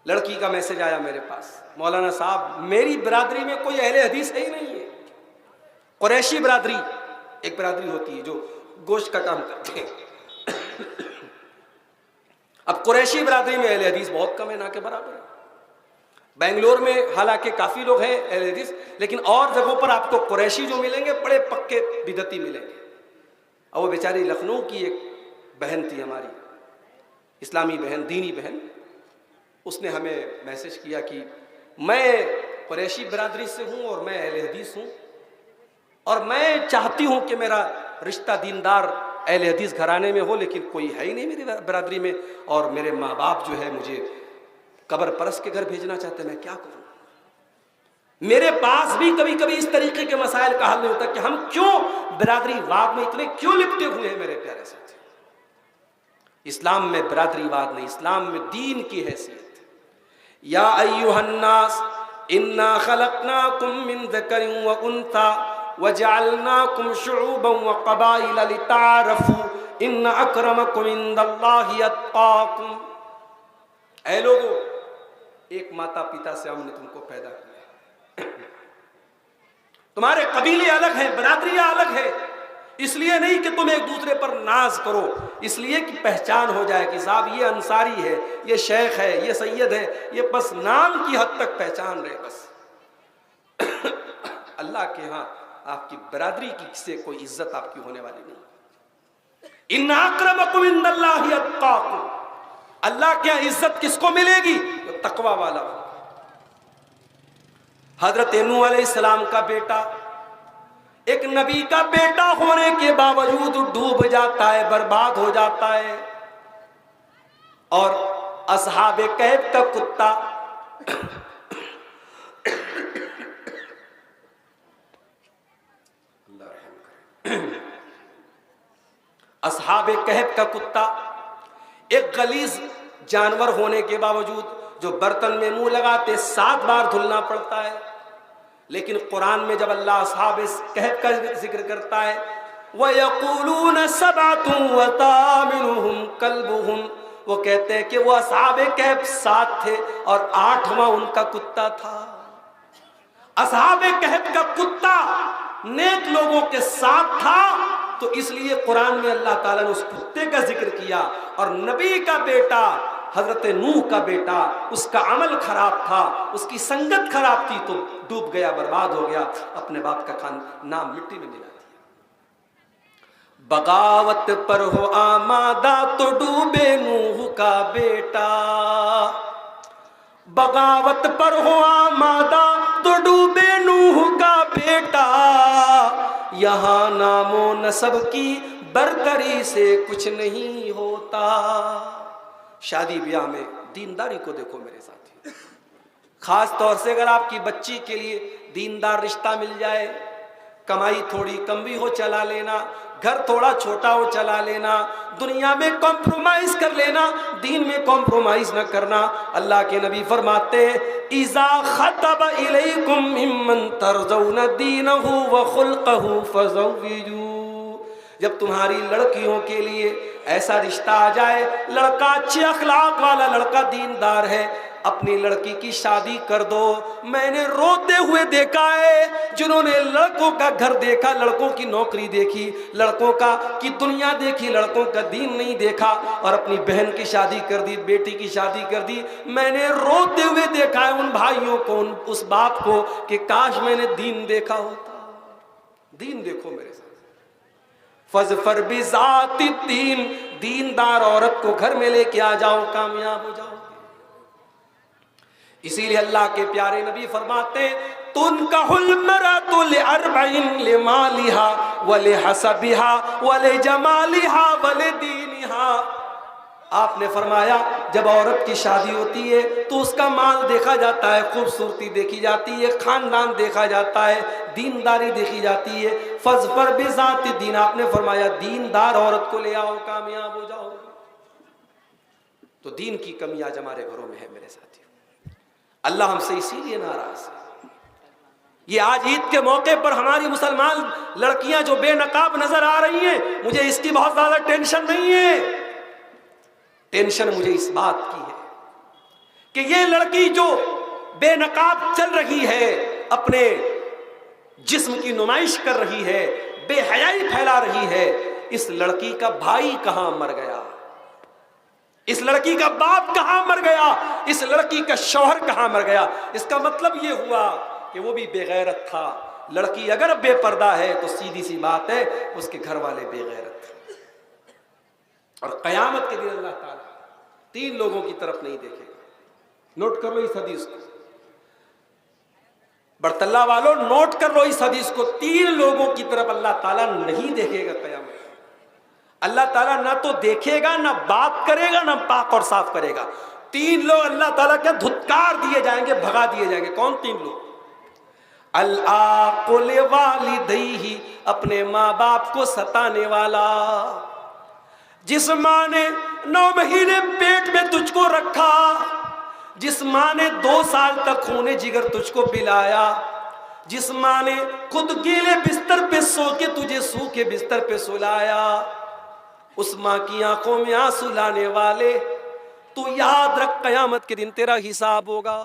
लड़की का मैसेज आया मेरे पास, मौलाना साहब मेरी बिरादरी में कोई अहले हदीस है ही नहीं है। कुरैशी बिरादरी एक बिरादरी होती है जो गोश्त का काम करते हैं। अब कुरैशी बिरादरी में अहले हदीस बहुत कम है, ना के बराबर है। बेंगलोर में हालांकि काफी लोग हैं अहले हदीस, लेकिन और जगहों पर आपको कुरैशी जो मिलेंगे बड़े पक्के बिदती मिलेंगे। और वो बेचारी लखनऊ की एक बहन थी हमारी, इस्लामी बहन, दीनी बहन, उसने हमें मैसेज किया कि मैं कुरैशी बिरादरी से हूँ और मैं अहले हदीस हूँ, और मैं चाहती हूँ कि मेरा रिश्ता दीनदार अहले हदीस घराने में हो, लेकिन कोई है ही नहीं मेरी बिरादरी में, और मेरे माँ बाप जो है मुझे कब्र परस्त के घर भेजना चाहते, मैं क्या करूँ? मेरे पास भी कभी कभी इस तरीके के मसाइल का हल नहीं होता कि हम क्यों बिरादरीवाद में इतने क्यों लिपटे हुए हैं। मेरे प्यारे साथी, इस्लाम में बिरादरीवाद नहीं, इस्लाम में दीन की हैसियत। या अय्युहन्नास इन्ना खलकनाकुम मिन ज़करिन व उन्सा वजअलनाकुम शुऊबन व क़बाइल लिताअरफू इन्न अक्रमकुम इंदल्लाहि अत्क़ाकुम। ऐ लोगों, एक माता पिता से हमने तुमको पैदा किया, तुम्हारे कबीले अलग हैं, बिरादरियां अलग है, इसलिए नहीं कि तुम एक दूसरे पर नाज करो, इसलिए कि पहचान हो जाए कि साहब ये अंसारी है, ये शेख है, ये सैयद है, ये बस नाम की हद तक पहचान रहे बस। अल्लाह के यहाँ आपकी बिरादरी की से कोई इज्जत आपकी होने वाली नहीं। इन्ना अक्रमकुम इंदल्लाहि अत्क़ाकुम, अल्लाह के यहाँ इज्जत किसको मिलेगी? तो तकवा वाला। हजरत नूह अलैहिस्सलाम का बेटा एक नबी का बेटा होने के बावजूद डूब जाता है, बर्बाद हो जाता है। और असहाबे कहफ का कुत्ता असहाबे कहफ का कुत्ता एक गलीज जानवर होने के बावजूद जो बर्तन में मुंह लगाते 7 बार धुलना पड़ता है, लेकिन कुरान में जब अल्लाह असहाबे कहफ का जिक्र करता है, वयक़ूलून सबअतुन व तामिनुहुम कल्बुहुम, वो कहते हैं कि वो असहाबे कहफ 7 थे और 8वां उनका कुत्ता था। असहाबे कहफ का कुत्ता नेक लोगों के साथ था, तो इसलिए कुरान में अल्लाह ताला ने उस कुत्ते का जिक्र किया। और नबी का बेटा हजरत नूह का बेटा, उसका अमल खराब था, उसकी संगत खराब थी, तो डूब गया, बर्बाद हो गया, अपने बाप का नाम मिट्टी में मिला दिया। बगावत पर हो आमादा तो डूबे नूह का बेटा, बगावत पर हो आमादा तो डूबे नूह का बेटा, यहाँ नामो नसब की बरतरी से कुछ नहीं होता। शादी ब्याह में दीनदारी को देखो मेरे साथी, खास तौर से अगर आपकी बच्ची के लिए दीनदार रिश्ता मिल जाए, कमाई थोड़ी कम भी हो चला लेना, घर थोड़ा छोटा हो चला लेना, दुनिया में कॉम्प्रोमाइज कर लेना, दीन में कॉम्प्रोमाइज न करना। अल्लाह के नबी फरमाते इज़ा खतब इलैकुम मिम्मन तरज़ौना दीनहु व खुल्क़हु फज़व्विजू। जब तुम्हारी लड़कियों के लिए ऐसा रिश्ता आ जाए, लड़का अच्छे अखलाक वाला, लड़का दीनदार है, अपनी लड़की की शादी कर दो। मैंने रोते हुए देखा है जिन्होंने लड़कों का घर देखा, लड़कों की नौकरी देखी, लड़कों का की दुनिया देखी, लड़कों का दीन नहीं देखा और अपनी बहन की शादी कर दी, बेटी की शादी कर दी। मैंने रोते हुए देखा है उन भाइयों को, उस बाप को कि काश मैंने दीन देखा होता। दीन देखो मेरे साथ, फज़फर बिज़ाति दीन, दीनदार औरत को घर में लेके आ जाओ, कामयाब हो जाओ। इसीलिए अल्लाह के प्यारे नबी फरमाते तुनकाहुल मरअतु लिअरबइन लिमालिहा व लिहसबिहा व लिजमालिहा व लिदीनिहा। आपने फरमाया जब औरत की शादी होती है तो उसका माल देखा जाता है, खूबसूरती देखी जाती है, खानदान देखा जाता है, दीनदारी देखी जाती है। फज़फर बिज़ाति दीन, आपने फरमाया दीनदार औरत को ले आओ, कामयाब हो जाओ। तो दीन की कमी आज हमारे घरों में है मेरे साथियों। अल्लाह हमसे इसीलिए नाराज है। ये आज ईद के मौके पर हमारी मुसलमान लड़कियां जो बेनकाब नजर आ रही हैं, मुझे इसकी बहुत ज्यादा टेंशन नहीं है। टेंशन मुझे इस बात की है कि ये लड़की जो बेनकाब चल रही है, अपने जिस्म की नुमाइश कर रही है, बेहयाई फैला रही है, इस लड़की का भाई कहां मर गया, इस लड़की का बाप कहां मर गया, इस लड़की का शौहर कहां मर गया। इसका मतलब यह हुआ कि वो भी बेगैरत था। लड़की अगर बेपर्दा है तो सीधी सी बात है उसके घर वाले बेगैरत थे। और कयामत के दिन अल्लाह ताला 3 लोगों की तरफ नहीं देखेगा। नोट कर लो इस हदीस को, बरतल्ला वालों नोट कर लो इस हदीस को। 3 लोगों की तरफ अल्लाह ताला नहीं देखेगा कयामत। अल्लाह ताला ना तो देखेगा, ना बात करेगा, ना पाक और साफ करेगा। 3 लोग अल्लाह ताला क्या धुतकार दिए जाएंगे, भगा दिए जाएंगे। कौन 3 लोग? अल-आक़ुल वालिदैहि, अपने माँ बाप को सताने वाला। जिस माँ ने 9 महीने पेट में तुझको रखा, जिस माँ ने 2 साल तक खूने जिगर तुझको पिलाया, जिस माँ ने खुद गीले बिस्तर पे सो के तुझे सूखे बिस्तर पे सुलाया, उस माँ की आंखों में आंसू लाने वाले, तू याद रख कयामत के दिन तेरा हिसाब होगा।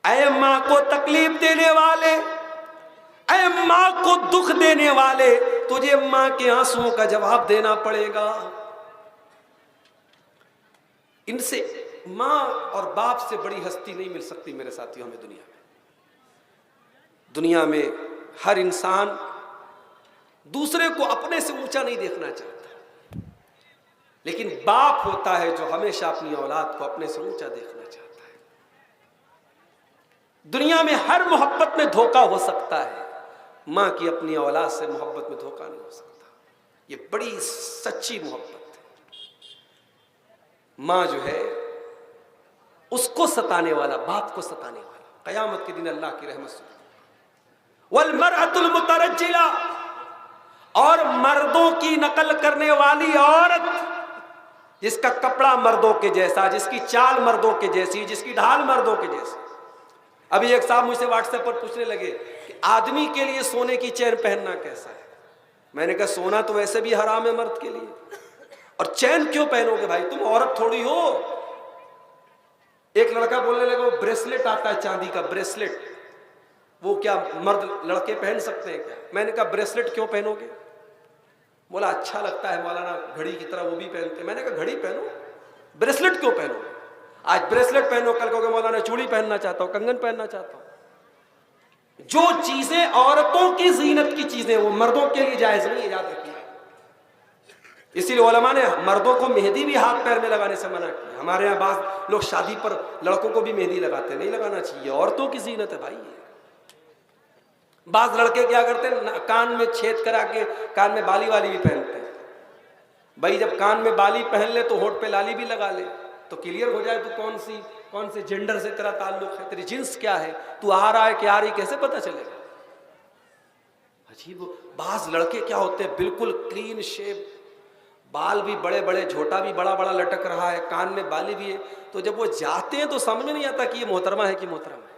ऐ माँ को तकलीफ देने वाले, ऐ माँ को दुख देने वाले, तुझे माँ के आंसुओं का जवाब देना पड़ेगा। इनसे माँ और बाप से बड़ी हस्ती नहीं मिल सकती मेरे साथियों हमें दुनिया में। दुनिया में हर इंसान दूसरे को अपने से ऊंचा नहीं देखना चाहता, लेकिन बाप होता है जो हमेशा अपनी औलाद को अपने से ऊंचा देखना चाहता है। दुनिया में हर मोहब्बत में धोखा हो सकता है, मां की अपनी औलाद से मोहब्बत में धोखा नहीं हो सकता। ये बड़ी सच्ची मोहब्बत है। मां जो है उसको सताने वाला, बाप को सताने वाला, कयामत के दिन अल्लाह की रहमत से। वल मरअतुल मुतरज्जिला, और मर्दों की नकल करने वाली औरत, जिसका कपड़ा मर्दों के जैसा, जिसकी चाल मर्दों के जैसी, जिसकी ढाल मर्दों के जैसी। अभी एक साहब मुझसे व्हाट्सएप पर पूछने लगे कि आदमी के लिए सोने की चैन पहनना कैसा है। मैंने कहा सोना तो वैसे भी हराम है मर्द के लिए, और चैन क्यों पहनोगे भाई, तुम औरत थोड़ी हो। एक लड़का बोलने लगा वो ब्रेसलेट आता है चांदी का ब्रेसलेट, वो क्या मर्द लड़के पहन सकते हैं क्या? मैंने कहा ब्रेसलेट क्यों पहनोगे? बोला अच्छा लगता है मौलाना, घड़ी की तरह वो भी पहनते। मैंने कहा घड़ी पहनो, ब्रेसलेट क्यों पहनोगे? आज ब्रेसलेट पहनो, कल कहोगे मौलाना चूड़ी पहनना चाहता हूं, कंगन पहनना चाहता हूं। जो चीजें औरतों की जीनत की चीजें वो मर्दों के लिए जायज नहीं है, याद रखिए। इसीलिए उलमा ने मर्दों को मेहंदी भी हाथ पैर में लगाने से मना किया। हमारे यहाँ बात लोग शादी पर लड़कों को भी मेहंदी लगाते, नहीं लगाना चाहिए, औरतों की जीनत है भाई। बाज लड़के क्या करते हैं, कान में छेद करा के कान में बाली वाली भी पहनते हैं। भाई जब कान में बाली पहन ले तो होठ पे लाली भी लगा ले, तो क्लियर हो जाए तो कौन से जेंडर से तेरा ताल्लुक है, तेरी जिन्स क्या है, तू आ रहा है कि आ रही, कैसे पता चलेगा? अजीब, बाज लड़के क्या होते हैं बिल्कुल क्लीन शेव, बाल भी बड़े बड़े, झोटा भी बड़ा बड़ा लटक रहा है, कान में बाली भी है, तो जब वो जाते हैं तो समझ में नहीं आता कि ये मोहतरमा है कि मोहतरम है।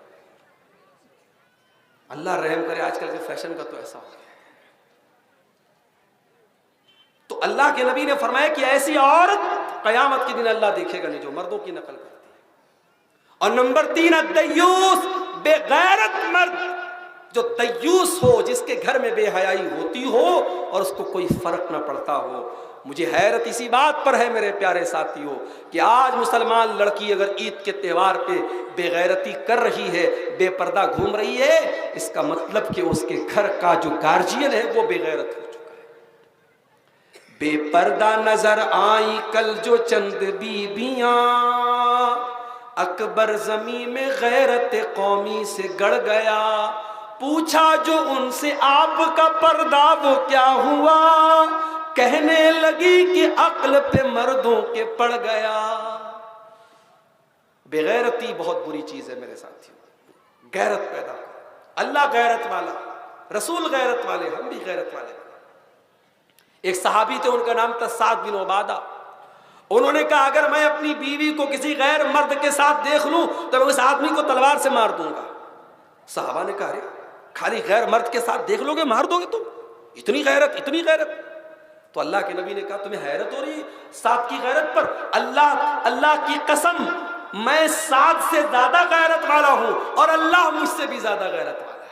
अल्लाह रहम करे, आजकल के फैशन का तो ऐसा हो गया। तो अल्लाह के नबी ने फरमाया कि ऐसी औरत कयामत के दिन अल्लाह देखेगा नहीं जो मर्दों की नकल करती है। और नंबर 3, अद्दय्यूस, बेगैरत मर्द, जो दय्यूस हो, जिसके घर में बेहयाई होती हो और उसको कोई फर्क ना पड़ता हो। मुझे हैरत इसी बात पर है मेरे प्यारे साथियों कि आज मुसलमान लड़की अगर ईद के त्यौहार पे बेगैरती कर रही है, बेपर्दा घूम रही है, इसका मतलब कि उसके घर का जो गार्जियन है वो बेगैरत हो चुका है। बेपर्दा नजर आई कल जो चंद बीबियां, अकबर जमी में गैरत कौमी से गड़ गया। पूछा जो उनसे आपका पर्दा वो क्या हुआ, कहने लगी कि अक्ल पे मर्दों के पड़ गया। बेगैरती बहुत बुरी चीज है मेरे साथियों। गैरत पैदा करो, अल्लाह गैरत वाला, रसूल गैरत वाले, हम भी गैरत वाले। एक सहाबी थे, उनका नाम था साद बिन उबादा। उन्होंने कहा अगर मैं अपनी बीवी को किसी गैर मर्द के साथ देख लूं तो मैं उस आदमी को तलवार से मार दूंगा। साहबा ने कहा अरे खाली गैर मर्द के साथ देख लोगे मार दोगे तुम? इतनी गैरत, इतनी गैरत? तो अल्लाह के नबी ने कहा तुम्हें हैरत हो रही है साद की गैरत पर? अल्लाह की कसम, मैं साद से ज्यादा गैरत वाला हूं और अल्लाह मुझसे भी ज्यादा गैरत वाला है।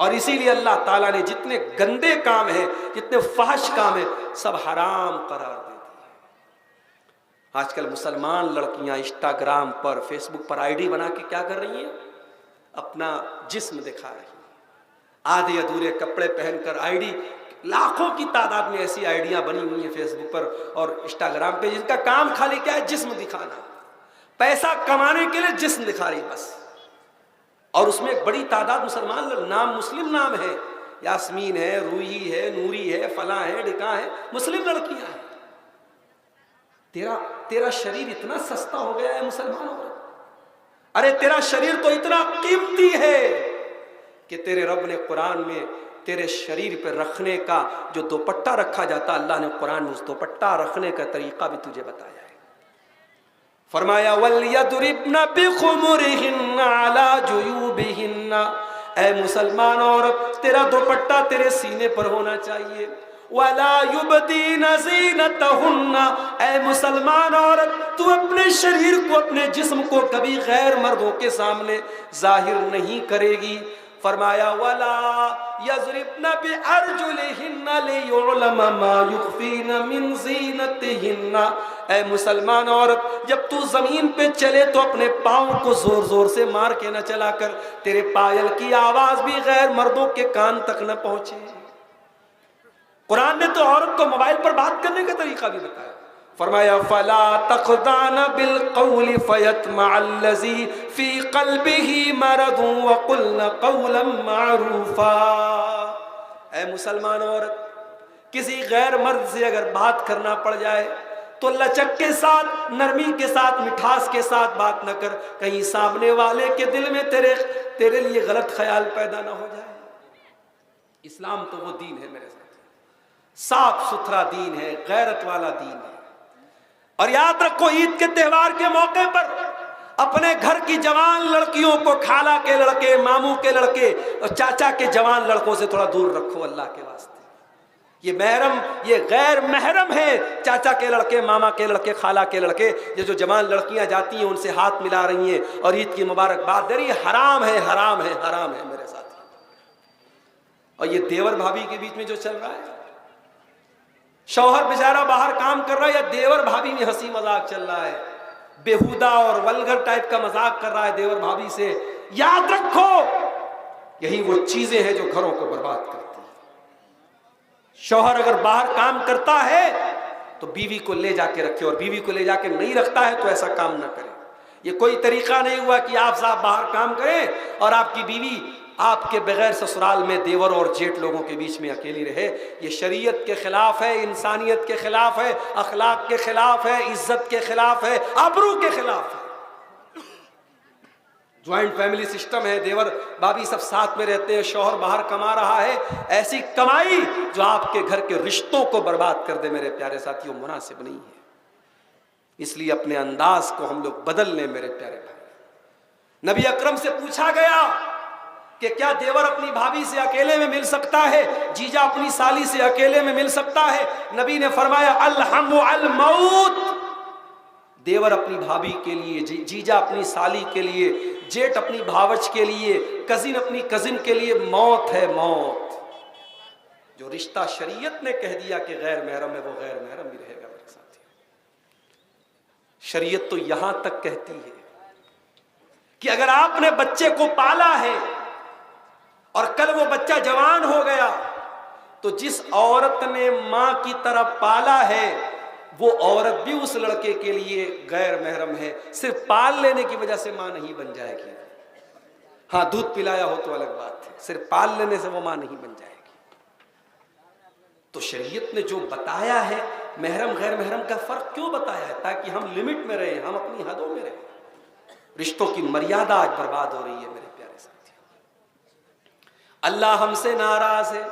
और इसीलिए अल्लाह ताला ने जितने गंदे काम हैं, जितने फहश काम हैं, सब हराम करार दे दिए। आजकल मुसलमान लड़कियां इंस्टाग्राम पर, फेसबुक पर आईडी बना के क्या कर रही हैं? अपना जिस्म दिखा रही हैं। आधे अधूरे कपड़े पहनकर आईडी, लाखों की तादाद में ऐसी आईडियां बनी हुई हैं फेसबुक पर और इंस्टाग्राम पे, जिनका काम खाली क्या है? जिस्म दिखाना, पैसा कमाने के लिए जिस्म दिखा रही बस। और उसमें एक बड़ी तादाद मुसलमान, नाम मुस्लिम नाम है, यास्मीन है, रूही है, नूरी है, फला है, डिका है, मुस्लिम लड़कियां हैं। तेरा शरीर इतना सस्ता हो गया है मुसलमानों का। अरे तेरा शरीर तो इतना कीमती है कि तेरे रब ने कुरान में तेरे शरीर पर रखने का जो दुपट्टा रखा जाता, अल्लाह ने कुरान में उस दुपट्टा रखने का तरीका भी तुझे बताया है। फरमाया वलयदरिबना बिखुमुरिहिन्ना अला जुयूबिहिन्ना, ऐ मुसलमान औरत तेरा दुपट्टा तेरे सीने पर होना चाहिए। वला युबदीना ज़ीनतहुन्ना, ऐ मुसलमान औरत तू अपने शरीर को, अपने जिस्म को कभी गैर मर्दों के सामने जाहिर नहीं करेगी। फरमाया वला यज़रिबना बिअरजुलिहिन्ना लियुअलमा मा युख्फीना मिन ज़ीनतिहिन्ना, ऐ मुसलमान औरत जब तू जमीन पे चले तो अपने पाँव को जोर जोर से मार के न चला कर, तेरे पायल की आवाज भी गैर मर्दों के कान तक न पहुंचे। कुरान ने तो औरत को मोबाइल पर बात करने का तरीका भी बताया। फरमाया फला तखदाना बिल कौली फयतमअल्लज़ी फी क़ल्बिही मरदुन वक़ुलना क़ौलन मारूफा। ऐ मुसलमान औरत, किसी गैर मर्द से अगर बात करना पड़ जाए तो लचक के साथ, नरमी के साथ, मिठास के साथ बात न कर, कहीं सामने वाले के दिल में तेरे लिए गलत ख्याल पैदा ना हो जाए। इस्लाम तो वो दीन है मेरे साथ, साफ सुथरा दीन है, गैरत वाला दीन है। और याद रखो ईद के त्यौहार के मौके पर अपने घर की जवान लड़कियों को खाला के लड़के, मामू के लड़के और चाचा के जवान लड़कों से थोड़ा दूर रखो अल्लाह के वास्ते। ये महरम, ये गैर महरम है। चाचा के लड़के, मामा के लड़के, खाला के लड़के, ये जो जवान लड़कियां जाती हैं उनसे हाथ मिला रही हैं और ईद की मुबारकबाद दे रही है, हराम है, हराम है, हराम है मेरे साथ। और ये देवर भाभी के बीच में जो चल रहा है, शौहर बेचारा बाहर काम कर रहा है या देवर भाभी में हंसी मजाक चल रहा है, बेहुदा और वल्गर टाइप का मजाक कर रहा है देवर भाभी से, याद रखो यही वो चीजें हैं जो घरों को बर्बाद करती हैं। शौहर अगर बाहर काम करता है तो बीवी को ले जाके रखे, और बीवी को ले जाके नहीं रखता है तो ऐसा काम ना करे। ये कोई तरीका नहीं हुआ कि आप साहब बाहर काम करें और आपकी बीवी आपके बगैर ससुराल में देवर और जेठ लोगों के बीच में अकेली रहे। ये शरीयत के खिलाफ है, इंसानियत के खिलाफ है, अखलाक के खिलाफ है, इज्जत के खिलाफ है, आबरू के खिलाफ है। ज्वाइंट फैमिली सिस्टम है, देवर भाभी सब साथ में रहते हैं, शौहर बाहर कमा रहा है, ऐसी कमाई जो आपके घर के रिश्तों को बर्बाद कर दे मेरे प्यारे साथियों, मुनासिब नहीं है। इसलिए अपने अंदाज को हम लोग बदल लें मेरे प्यारे भाई। नबी अकरम से पूछा गया कि क्या देवर अपनी भाभी से अकेले में मिल सकता है, जीजा अपनी साली से अकेले में मिल सकता है? नबी ने फरमाया अल-हम्मु अल-मौत। देवर अपनी भाभी के लिए, जीजा अपनी साली के लिए, जेठ अपनी भावच के लिए, कजिन अपनी कजिन के लिए मौत है, मौत। जो रिश्ता शरीयत ने कह दिया कि गैर महरम है, वो गैर महरम भी रहेगा मेरे साथ। शरीयत तो यहां तक कहती है कि अगर आपने बच्चे को पाला है और कल वो बच्चा जवान हो गया, तो जिस औरत ने मां की तरह पाला है वो औरत भी उस लड़के के लिए गैर महरम है। सिर्फ पाल लेने की वजह से मां नहीं बन जाएगी। हाँ, दूध पिलाया हो तो अलग बात है, सिर्फ पाल लेने से वो मां नहीं बन जाएगी। तो शरीयत ने जो बताया है महरम गैर महरम का फर्क क्यों बताया है? ताकि हम लिमिट में रहें, हम अपनी हदों में रहें। रिश्तों की मर्यादा आज बर्बाद हो रही है मेरे प्यारे साथियों। अल्लाह हमसे नाराज है।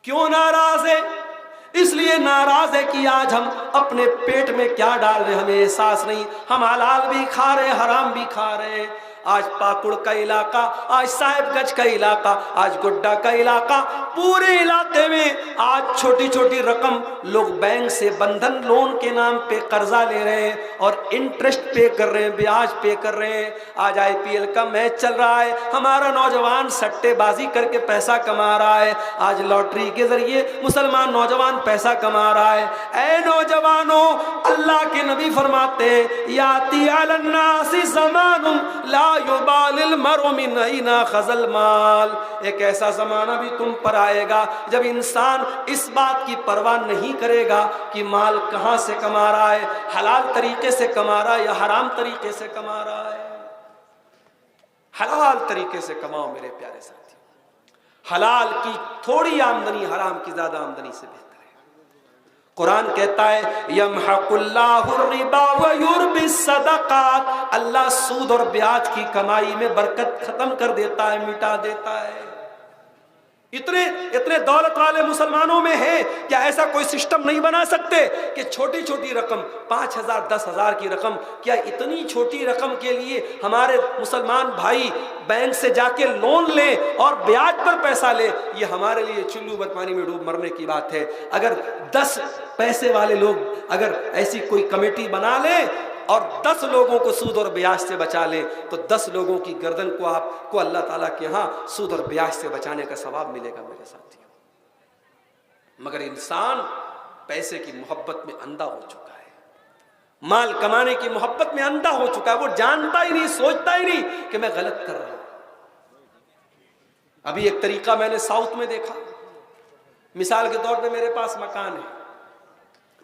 क्यों नाराज है? इसलिए नाराज है कि आज हम अपने पेट में क्या डाल रहे हैं हमें एहसास नहीं। हम हलाल भी खा रहे हैं, हराम भी खा रहे हैं। आज पाकुड़ का इलाका, आज साहिबगंज का इलाका, आज गुड्डा का इलाका, पूरे इलाके में आज छोटी छोटी रकम लोग बैंक से बंधन लोन के नाम पे कर्जा ले रहे हैं और इंटरेस्ट पे कर रहे हैं, ब्याज पे कर रहे हैं। आज IPL का मैच चल रहा है, हमारा नौजवान सट्टेबाजी करके पैसा कमा रहा है। आज लॉटरी के जरिए मुसलमान नौजवान पैसा कमा रहा है। ऐ नौजवानों, अल्लाह के नबी फरमाते हैं याती अलन्नासी ज़मानुन ला युबालिल मरउ मिन ऐना खज़ल माल। एक ऐसा जमाना भी तुम पर आएगा जब इंसान इस बात की परवाह नहीं करेगा कि माल कहां से कमा रहा है, हलाल तरीके से कमा रहा है या हराम तरीके से कमा रहा है। हलाल तरीके से कमाओ मेरे प्यारे साथियों। हलाल की थोड़ी आमदनी हराम की ज्यादा आमदनी से बेहतर है। कुरान कहता है यमहकुल्लाहु रिबा व युर्बिस सदकात। अल्लाह सूद और ब्याज की कमाई में बरकत खत्म कर देता है, मिटा देता है। इतने दौलत वाले मुसलमानों में है, क्या ऐसा कोई सिस्टम नहीं बना सकते कि छोटी छोटी रकम 5,000 10,000 की रकम, क्या इतनी छोटी रकम के लिए हमारे मुसलमान भाई बैंक से जाके लोन ले और ब्याज पर पैसा ले? ये हमारे लिए चुल्लू बदपानी में डूब मरने की बात है। अगर 10 पैसे वाले लोग अगर ऐसी कोई कमेटी बना ले और 10 लोगों को सूद और ब्याज से बचा ले, तो 10 लोगों की गर्दन को आपको अल्लाह ताला के यहाँ सूद और ब्याज से बचाने का सवाब मिलेगा मेरे साथियों। मगर इंसान पैसे की मोहब्बत में अंधा हो चुका है, माल कमाने की मोहब्बत में अंधा हो चुका है। वो जानता ही नहीं, सोचता ही नहीं कि मैं गलत कर रहा हूं। अभी एक तरीका मैंने साउथ में देखा। मिसाल के तौर पे मेरे पास मकान है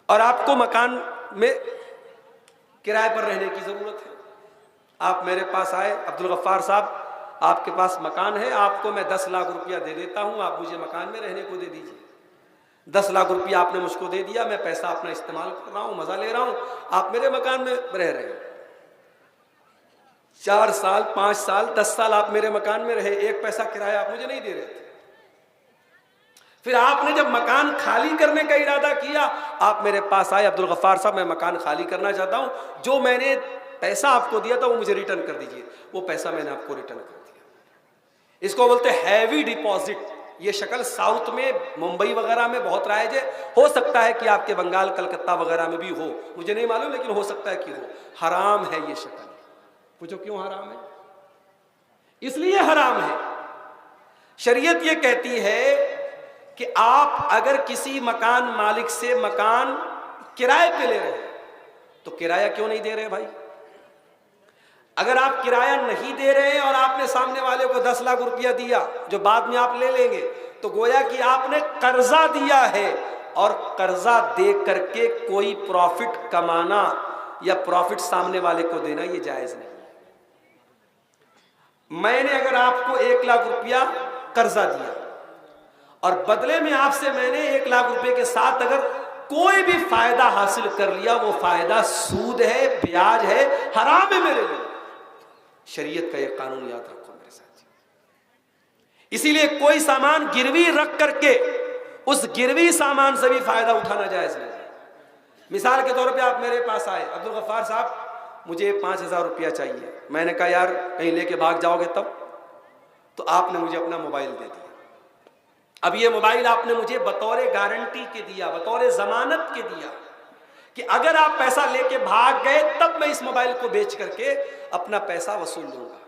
और आपको मकान में किराए पर रहने की जरूरत है। आप मेरे पास आए, अब्दुल गफ्फार साहब आपके पास मकान है, आपको मैं 10 लाख रुपया दे देता हूं, आप मुझे मकान में रहने को दे दीजिए। 10 लाख रुपया आपने मुझको दे दिया, मैं पैसा अपना इस्तेमाल कर रहा हूं, मजा ले रहा हूं, आप मेरे मकान में रह रहे हैं। 4 साल 5 साल 10 साल आप मेरे मकान में रहे, एक पैसा किराया आप मुझे नहीं दे रहे थे। फिर आपने जब मकान खाली करने का इरादा किया, आप मेरे पास आए, अब्दुल गफ्फार साहब मैं मकान खाली करना चाहता हूं, जो मैंने पैसा आपको दिया था वो मुझे रिटर्न कर दीजिए। वो पैसा मैंने आपको रिटर्न कर दिया। इसको बोलते हैं हैवी डिपॉजिट। ये शक्ल साउथ में, मुंबई वगैरह में बहुत राइज है। हो सकता है कि आपके बंगाल कलकत्ता वगैरह में भी हो, मुझे नहीं मालूम, लेकिन हो सकता है कि हो। हराम है ये शक्ल। पूछो क्यों हराम है? इसलिए हराम है, शरीयत ये कहती है कि आप अगर किसी मकान मालिक से मकान किराए पे ले रहे हैं तो किराया क्यों नहीं दे रहे भाई? अगर आप किराया नहीं दे रहे हैं और आपने सामने वाले को 10 लाख रुपया दिया जो बाद में आप ले लेंगे, तो गोया कि आपने कर्जा दिया है और कर्जा दे करके कोई प्रॉफिट कमाना या प्रॉफिट सामने वाले को देना ये जायज नहीं है। मैंने अगर आपको 1 लाख रुपया कर्जा दिया और बदले में आपसे मैंने 1 लाख रुपए के साथ अगर कोई भी फायदा हासिल कर लिया, वो फायदा सूद है, ब्याज है, हराम है मेरे लिए। शरीयत का यह कानून याद रखो मेरे साथ। इसीलिए कोई सामान गिरवी रख करके उस गिरवी सामान से भी फायदा उठाना जायज नहीं है। मिसाल के तौर पे आप मेरे पास आए, अब्दुल गफ्फार साहब मुझे 5,000 रुपया चाहिए। मैंने कहा यार कहीं लेके भाग जाओगे तब, तो आपने मुझे अपना मोबाइल दे दिया। अब ये मोबाइल आपने मुझे बतौर गारंटी के दिया, बतौर जमानत के दिया कि अगर आप पैसा लेके भाग गए तब मैं इस मोबाइल को बेच करके अपना पैसा वसूल लूंगा।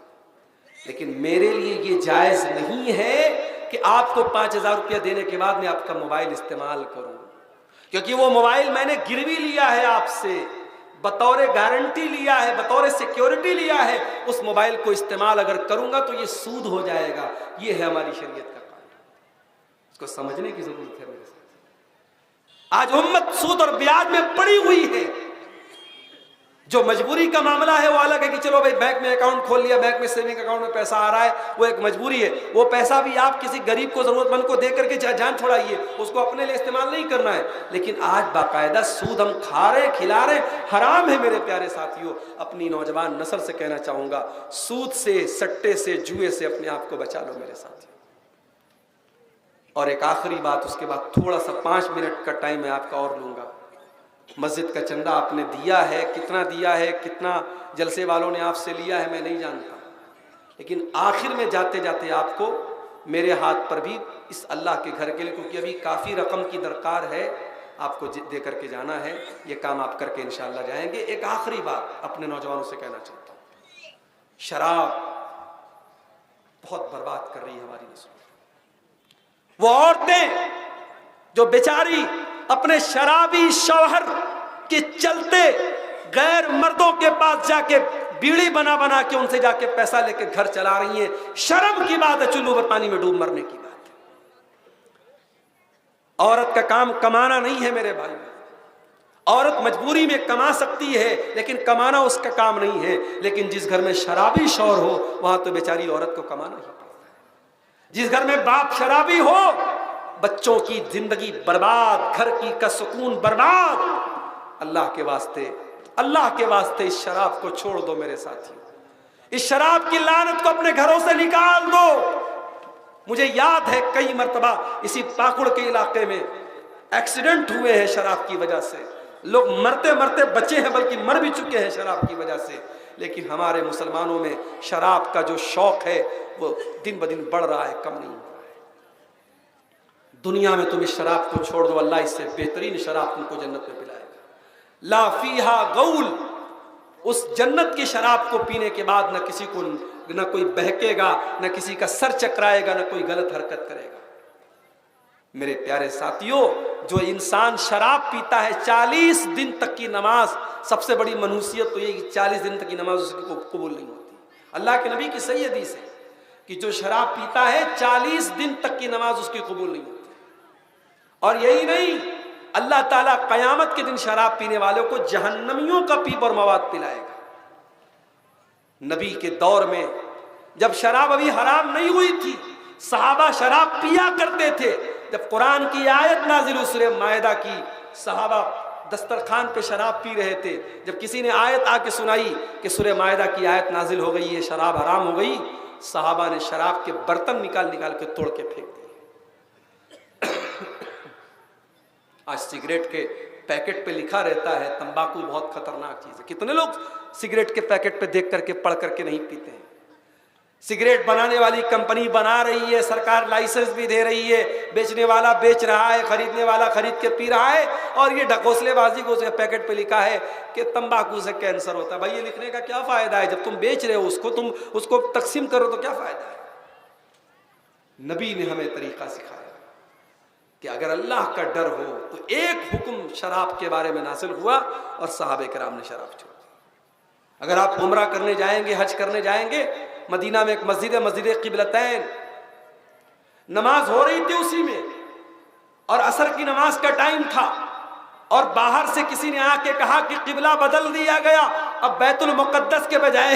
लेकिन मेरे लिए ये जायज नहीं है कि आपको 5,000 रुपया देने के बाद मैं आपका मोबाइल इस्तेमाल करूं, क्योंकि वो मोबाइल मैंने गिरवी लिया है आपसे, बतौर गारंटी लिया है, बतौर सिक्योरिटी लिया है। उस मोबाइल को इस्तेमाल अगर करूंगा तो ये सूद हो जाएगा। ये है हमारी शरीयत का कानून, इसको समझने की जरूरत है मेरे साथ। आज उम्मत सूद और ब्याज में पड़ी हुई है। जो मजबूरी का मामला है वो अलग है कि चलो भाई बैंक में अकाउंट खोल लिया, बैंक में सेविंग अकाउंट में पैसा आ रहा है, वो एक मजबूरी है। वो पैसा भी आप किसी गरीब को, जरूरतमंद को दे करके जान छोड़ाइए, उसको अपने लिए इस्तेमाल नहीं करना है। लेकिन आज बाकायदा सूद हम खा रहे, खिला रहे, हराम है मेरे प्यारे साथियों। अपनी नौजवान नस्ल से कहना चाहूंगा, सूद से, सट्टे से, जुए से अपने आप को बचा लो मेरे साथियों। और एक आखिरी बात, उसके बाद थोड़ा सा 5 मिनट का टाइम मैं आपका और लूंगा। मस्जिद का चंदा आपने दिया है, कितना दिया है, कितना जलसे वालों ने आपसे लिया है मैं नहीं जानता, लेकिन आखिर में जाते जाते आपको मेरे हाथ पर भी इस अल्लाह के घर के लिए, क्योंकि अभी काफ़ी रकम की दरकार है, आपको दे करके जाना है। ये काम आप करके इंशाअल्लाह जाएंगे। एक आखिरी बात अपने नौजवानों से कहना चाहता हूँ, शराब बहुत बर्बाद कर रही है हमारी नस्ल। वो औरतें जो बेचारी अपने शराबी शौहर के चलते गैर मर्दों के पास जाके बीड़ी बना बना के उनसे जाके पैसा लेके घर चला रही हैं, शर्म की बात है, चुल्लू पर पानी में डूब मरने की बात है। औरत का काम कमाना नहीं है मेरे भाई। औरत मजबूरी में कमा सकती है, लेकिन कमाना उसका काम नहीं है। लेकिन जिस घर में शराबी शौहर हो वहां तो बेचारी औरत को कमाना ही पड़ता है। जिस घर में बाप शराबी हो, बच्चों की जिंदगी बर्बाद, घर की का सुकून बर्बाद। अल्लाह के वास्ते, अल्लाह के वास्ते इस शराब को छोड़ दो मेरे साथियों। इस शराब की लानत को अपने घरों से निकाल दो। मुझे याद है कई मर्तबा इसी पाकुड़ के इलाके में एक्सीडेंट हुए हैं शराब की वजह से। लोग मरते मरते बचे हैं, बल्कि मर भी चुके हैं शराब की वजह से। लेकिन हमारे मुसलमानों में शराब का जो शौक है वो दिन ब दिन बढ़ रहा है, कम नहीं हो रहा है। दुनिया में तुम इस शराब को छोड़ दो, अल्लाह इससे बेहतरीन शराब तुमको जन्नत में पिलाएगा। ला फीहा गौल, उस जन्नत की शराब को पीने के बाद न किसी को न कोई बहकेगा, न किसी का सर चकराएगा, न कोई गलत हरकत करेगा। मेरे प्यारे साथियों, जो इंसान शराब पीता है, 40 दिन तक की नमाज, सबसे बड़ी मनहूसियत तो ये कि 40 दिन तक की नमाज उसकी कबूल नहीं होती। अल्लाह के नबी की सही हदीस है कि जो शराब पीता है 40 दिन तक की नमाज उसकी कबूल नहीं होती। और यही नहीं, अल्लाह ताला कयामत के दिन शराब पीने वालों को जहन्नमियों का पीप और मवाद पिलाएगा। नबी के दौर में जब शराब अभी हराम नहीं हुई थी, सहाबा शराब पिया करते थे। जब कुरान की आयत नाजिल हुई सूरह मायदा की, सहाबा दस्तरखान पे शराब पी रहे थे। जब किसी ने आयत आके सुनाई कि सूरह मायदा की आयत नाजिल हो गई है, शराब हराम हो गई, सहाबा ने शराब के बर्तन निकाल निकाल के तोड़ के फेंक दिए। आज सिगरेट के पैकेट पे लिखा रहता है तंबाकू बहुत खतरनाक चीज है। कितने लोग सिगरेट के पैकेट पे देख करके पढ़ करके नहीं पीते हैं। सिगरेट बनाने वाली कंपनी बना रही है, सरकार लाइसेंस भी दे रही है, बेचने वाला बेच रहा है, खरीदने वाला खरीद के पी रहा है, और ये ढकोसलेबाजी को उसके पैकेट पे लिखा है कि तंबाकू से कैंसर होता है। भाई ये लिखने का क्या फायदा है? जब तुम बेच रहे हो उसको, तुम उसको तकसीम करो तो क्या फायदा है? नबी ने हमें तरीका सिखाया कि अगर अल्लाह का डर हो तो एक हुक्म शराब के बारे में नासिल हुआ और सहाबे कराम ने शराब छोड़ दी। अगर आप उम्रा करने जाएंगे, हज करने जाएंगे, मदीना में एक मस्जिद है, मस्जिद क़िबलतैन, नमाज हो रही थी उसी में, और असर की नमाज का टाइम था, और बाहर से किसी ने आके कहा कि किबला बदल दिया गया, अब बैतुल मुक़द्दस के बजाय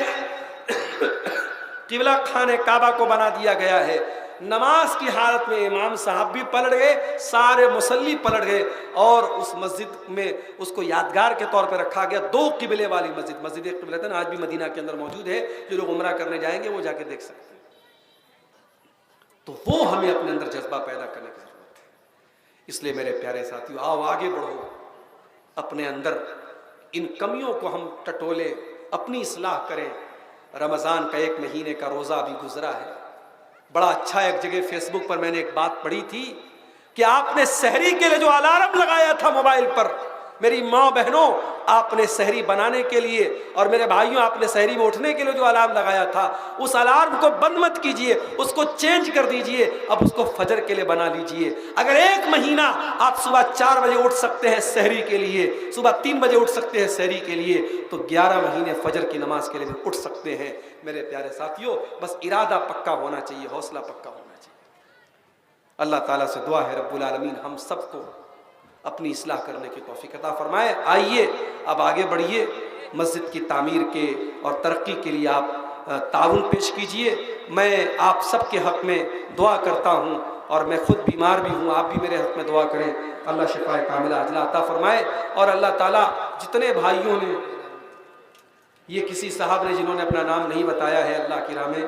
किबला खाने काबा को बना दिया गया है। नमाज की हालत में इमाम साहब भी पलट गए, सारे मुसल्ली पलट गए और उस मस्जिद में उसको यादगार के तौर पर रखा गया। 2 किबले वाली मस्जिद, मस्जिद क़िबलतैन आज भी मदीना के अंदर मौजूद है, जो लोग उम्रा करने जाएंगे वो जाके देख सकते हैं। तो वो हमें अपने अंदर जज्बा पैदा करने की जरूरत है। इसलिए मेरे प्यारे साथियों, आओ आगे बढ़ो, अपने अंदर इन कमियों को हम टटोले, अपनी इस्लाह करें। रमज़ान का 1 महीने का रोज़ा अभी गुजरा है। बड़ा अच्छा एक जगह फेसबुक पर मैंने एक बात पढ़ी थी कि आपने सहरी के लिए जो अलार्म लगाया था मोबाइल पर, मेरी माँ बहनों, आपने सहरी बनाने के लिए और मेरे भाइयों, आपने सहरी में उठने के लिए जो अलार्म लगाया था, उस अलार्म को बंद मत कीजिए, उसको चेंज कर दीजिए, अब उसको फजर के लिए बना लीजिए। अगर 1 महीना आप सुबह 4 बजे उठ सकते हैं सहरी के लिए, सुबह 3 बजे उठ सकते हैं सहरी के लिए, तो 11 महीने फजर की नमाज के लिए भी उठ सकते हैं। मेरे प्यारे साथियों, बस इरादा पक्का होना चाहिए, हौसला पक्का होना चाहिए। अल्लाह ताला से दुआ है रब्बुल आलमीन हम सबको अपनी इस्लाह करने की तौफीक अता फरमाए। आइए अब आगे बढ़िए, मस्जिद की तामीर के और तरक्की के लिए आप ताउन पेश कीजिए। मैं आप सबके हक़ में दुआ करता हूँ और मैं खुद बीमार भी हूँ, आप भी मेरे हक़ में दुआ करें, अल्लाह शिफाए कामिला अजला अता फरमाए। और अल्लाह ताला जितने भाइयों ने, ये किसी साहब ने जिन्होंने अपना नाम नहीं बताया है, अल्लाह की राह में